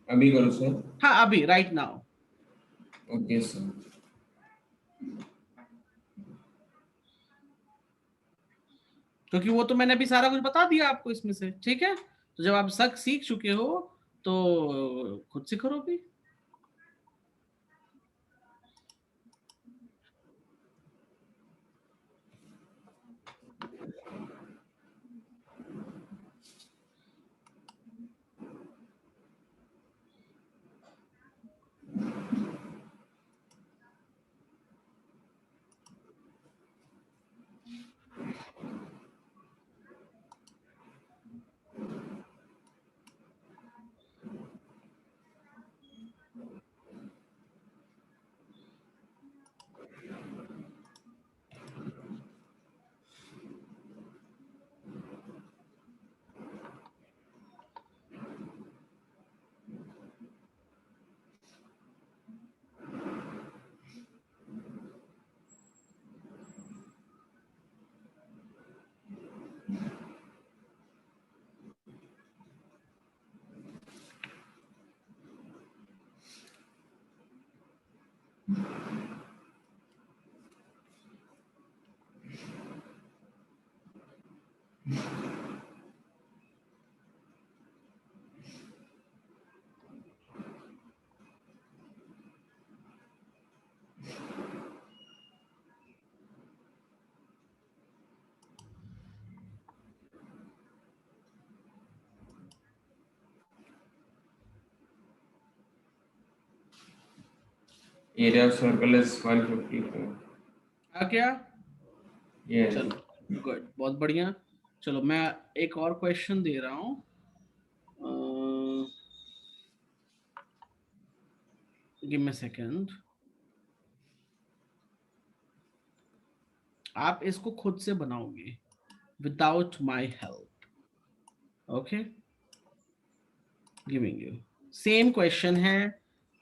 अभी करो, sir. हाँ अभी राइट नाउ. Okay, sir. क्योंकि वो तो मैंने अभी सारा कुछ बता दिया आपको इसमें से, ठीक है? तो जब आप सब सीख चुके हो तो खुद से करो भी. Area of circle is 154. आ गया? Yes. चलो गुड, बहुत बढ़िया. चलो मैं एक और क्वेश्चन दे रहा हूं. Give me a second. आप इसको खुद से बनाओगे. without my help. Okay, giving you same question है,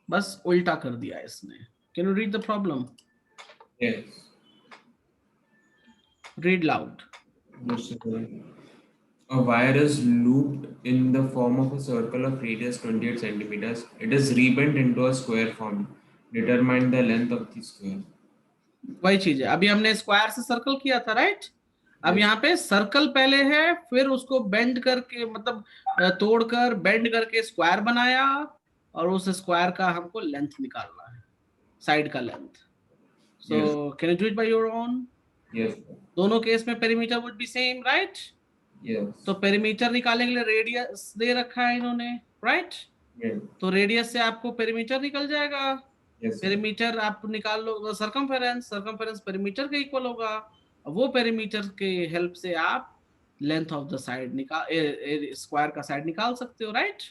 बस उल्टा कर दिया इसने. Can you read the problem? Yes. Read loud. Just a second. A wire is looped in the form of a circle of radius 28 centimeters. It is rebent into a square form. Determine the length of the square. वही चीज है, अभी हमने square से circle किया था, right? अब Yes. यहाँ पे सर्कल पहले है, फिर उसको बेंड करके, मतलब तोड़कर बेंड करके स्क्वायर बनाया, और उस स्क्वायर का हमको लेंथ निकालना है, साइड का length. So Yes. Can you do it by your own? Yes. दोनों केस में perimeter would be same, right? Yes. तो पेरीमीटर निकालने के लिए रेडियस दे रखा है इन्होंने, राइट? Yes. तो रेडियस से आपको पेरीमीटर निकल जाएगा. Yes. Sir. पेरीमीटर आप निकाल लो, सर्कमफेरेंस, सर्कमफेरेंस पेरीमीटर के इक्वल होगा. वो पेरीमीटर के हेल्प से आप लेंथ ऑफ द साइड निकाल, स्क्वायर का साइड निकाल सकते हो, right?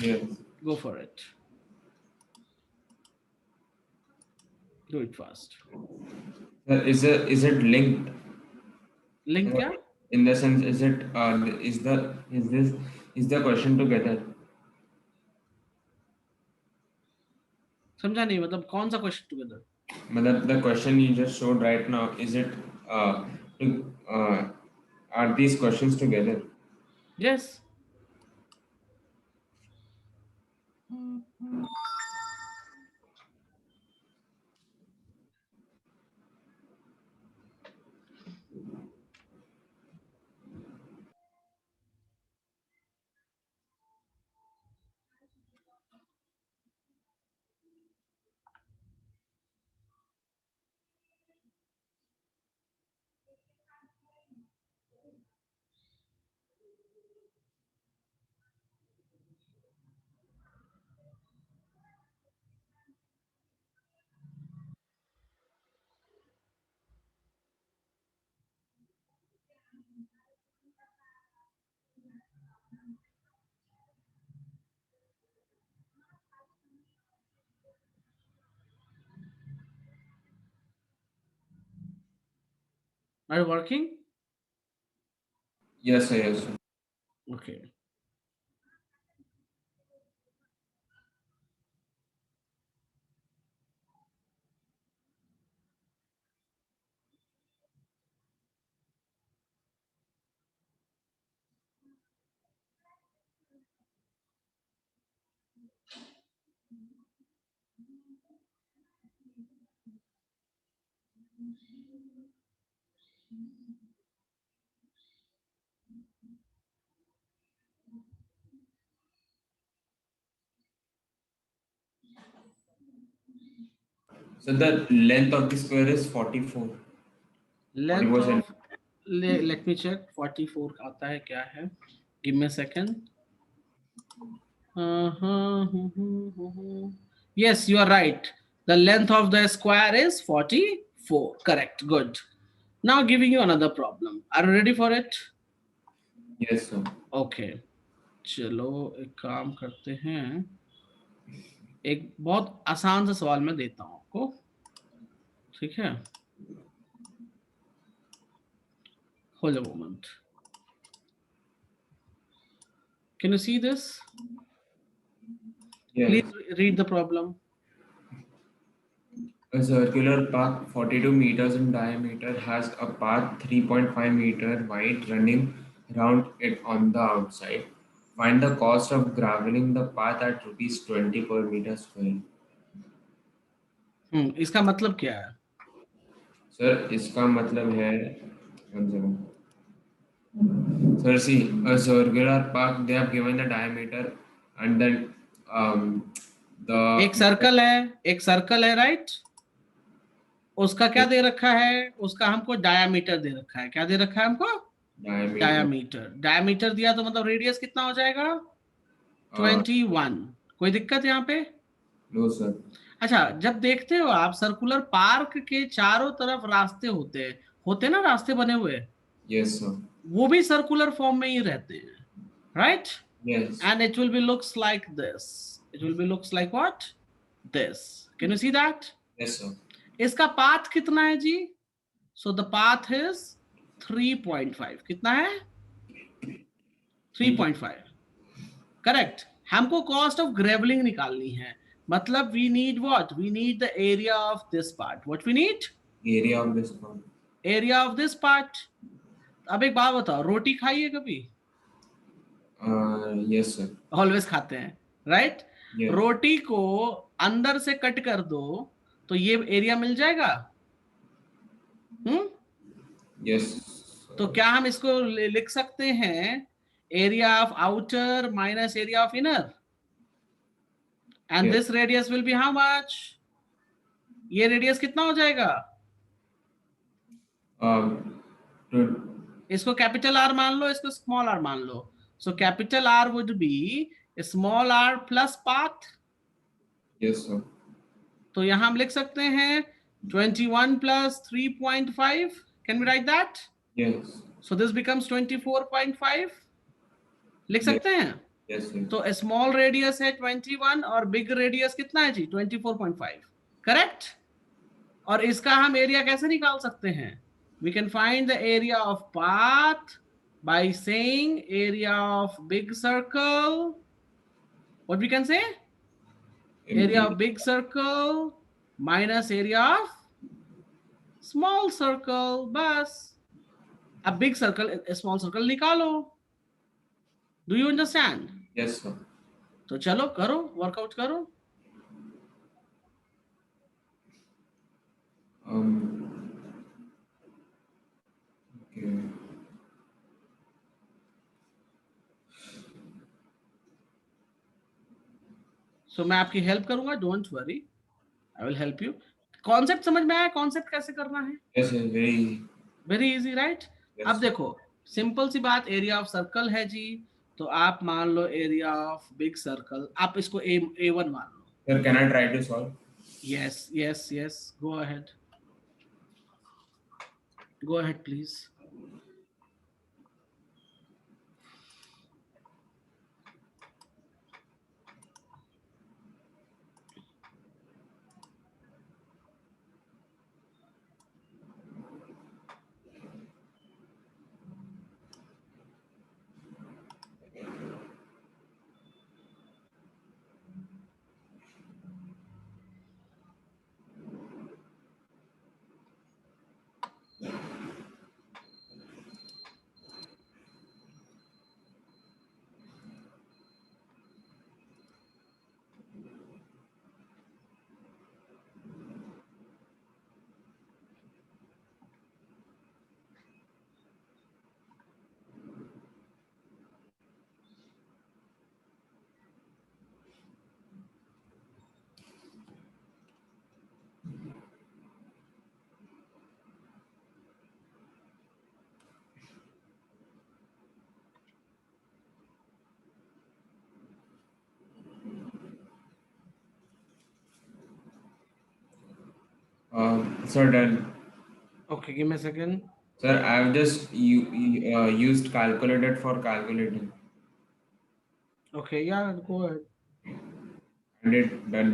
Yes. Go for it, do it fast. Sir, is it linked? Link क्या? In the sense, is it is the question together? समझा नहीं, मतलब कौन सा क्वेश्चन टुगेदर? मतलब the question you just showed right now, is it to, are these questions together? Yes. Are you working? Yes, sir, yes, sir. Okay. So the length of the square is 44. Length 44 of, let me check, 44 आता है क्या है, give me a second. Yes, you are right. The length of the square is 44. Correct. Good. Now giving you another problem. Are you ready for it? Yes, sir. Okay. चलो एक काम करते हैं, एक बहुत आसान सा सवाल मैं देता हूं आपको, ठीक है? Hold a moment. Can you see this? Yes. Please read the problem. A circular path 42 meters in diameter has a path 3.5 meter wide running around it on the outside. Find the cost of graveling the path at rupees 20 per meter square. इसका मतलब क्या है? Sir, इसका मतलब है, one second. Sir, see, a circular path, they have given the diameter and then the एक circle है, right? उसका क्या दे रखा है? उसका हमको डायामीटर दे रखा है. क्या दे रखा है हमको? डायामीटर. डायामीटर दिया तो मतलब रेडियस कितना हो जाएगा? 21. कोई दिक्कत यहाँ पे? No sir. अच्छा, जब देखते हो आप सर्कुलर पार्क के चारों तरफ रास्ते होते ना, रास्ते बने हुए. Yes sir. वो भी सर्कुलर फॉर्म में ही रहते हैं, right? Yes. And it will be looks like this. It will be looks like what? This. Can you see that? Yes sir. इसका पाथ कितना है जी? So the path is 3.5 कितना है 3.5 करेक्ट। हमको कॉस्ट ऑफ ग्रेवलिंग निकालनी है, मतलब we need what, we need the area of this part, what we need area of this part, area of this part. अब एक बात बताओ, रोटी खाई है कभी? यस सर, ऑलवेज खाते हैं राइट। Yeah. रोटी को अंदर से कट कर दो तो ये एरिया मिल जाएगा। यस तो क्या हम इसको लिख सकते हैं area of outer minus area of inner, and Yeah. This radius will be how much, ये रेडियस कितना हो जाएगा? to इसको कैपिटल आर मान लो, इसको स्मॉल आर मान लो। So capital R would be small R plus path. yes sir, तो यहां हम लिख सकते हैं 21 प्लस 3.5, can we write that? yes, so this becomes 24.5, लिख सकते हैं। yes sir, तो स्मॉल रेडियस है 21 और बिग रेडियस कितना है जी 24.5, करेक्ट। और इसका हम एरिया कैसे निकाल सकते हैं? We can find the area of path by saying area of big circle, what we can say area of big circle minus area of small circle, बस। अब बिग सर्कल स्मॉल सर्कल निकालो। Do you understand? yes sir. तो चलो करो, workout करो। Okay. सो मैं आपकी help करूंगा, don't worry, I will help you. Concept समझ में आया? कॉन्सेप्ट कैसे करना है? Yes sir, very easy. Very easy right. Yes अब sir. देखो सिंपल सी बात, एरिया ऑफ सर्कल है जी, तो आप मान लो एरिया ऑफ बिग सर्कल, आप इसको A1 मान लो। Sir, can I try to solve? Yes yes yes, go ahead, go ahead please. Sir, done. Okay give me a second. Sir, I've just used calculated for calculating. Okay yeah go ahead. And it done.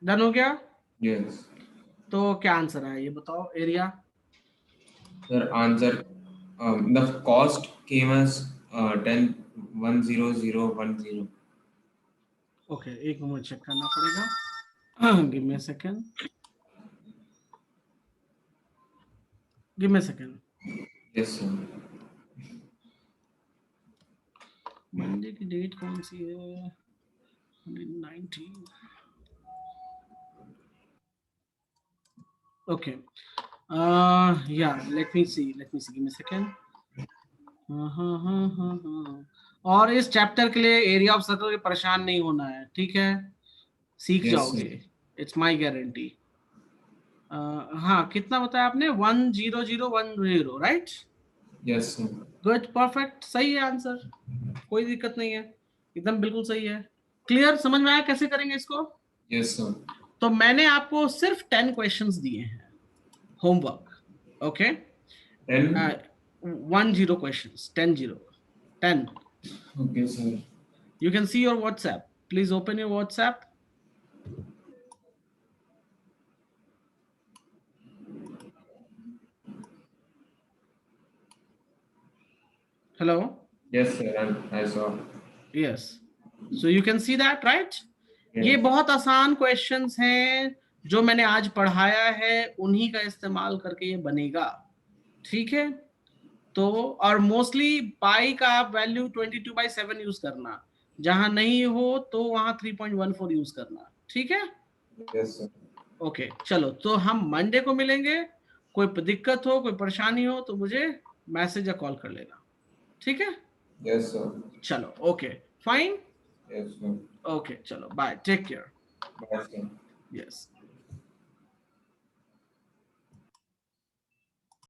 Done हो गया? Yes. तो क्या answer है ये बताओ area? Sir, answer. The cost came as 10,100,10. Okay एक minute check करना पड़ेगा, give me a second, give me a second. Yes sir. Monday की डेट कौन सी है? 19। ओके या लेट मी सी, गिव मी सेकंड। और इस चैप्टर के लिए एरिया ऑफ सर्कल के परेशान नहीं होना है, ठीक है, सीख Yes, जाओगे, इट्स माय गारंटी। हाँ कितना बताया आपने? 10010 right? Yes sir. Good perfect, सही है आंसर, कोई दिक्कत नहीं है, एकदम बिल्कुल सही है। क्लियर, समझ में आया कैसे करेंगे इसको? Yes sir. तो मैंने आपको सिर्फ 10 क्वेश्चंस दिए हैं homework, okay? 10. 10 questions, 10. Okay sir. You can see your WhatsApp. Please open your WhatsApp. Hello. Yes, sir. I saw. Yes. So you can see that, right? ये Yes. बहुत आसान क्वेश्चंस हैं जो मैंने आज पढ़ाया है, उन्हीं का इस्तेमाल करके ये बनेगा, ठीक है? तो और मोस्टली पाई का आप वैल्यू 22/7 यूज करना, जहां नहीं हो तो वहां 3.14 यूज करना, ठीक है? Yes, sir. ओके, चलो तो हम मंडे को मिलेंगे। कोई दिक्कत हो, कोई परेशानी हो तो मुझे मैसेज या कॉल कर लेना, ठीक है? Yes, sir. चलो, okay, fine, Yes, sir. Okay, चलो, bye, take care, Bye, sir. Yes.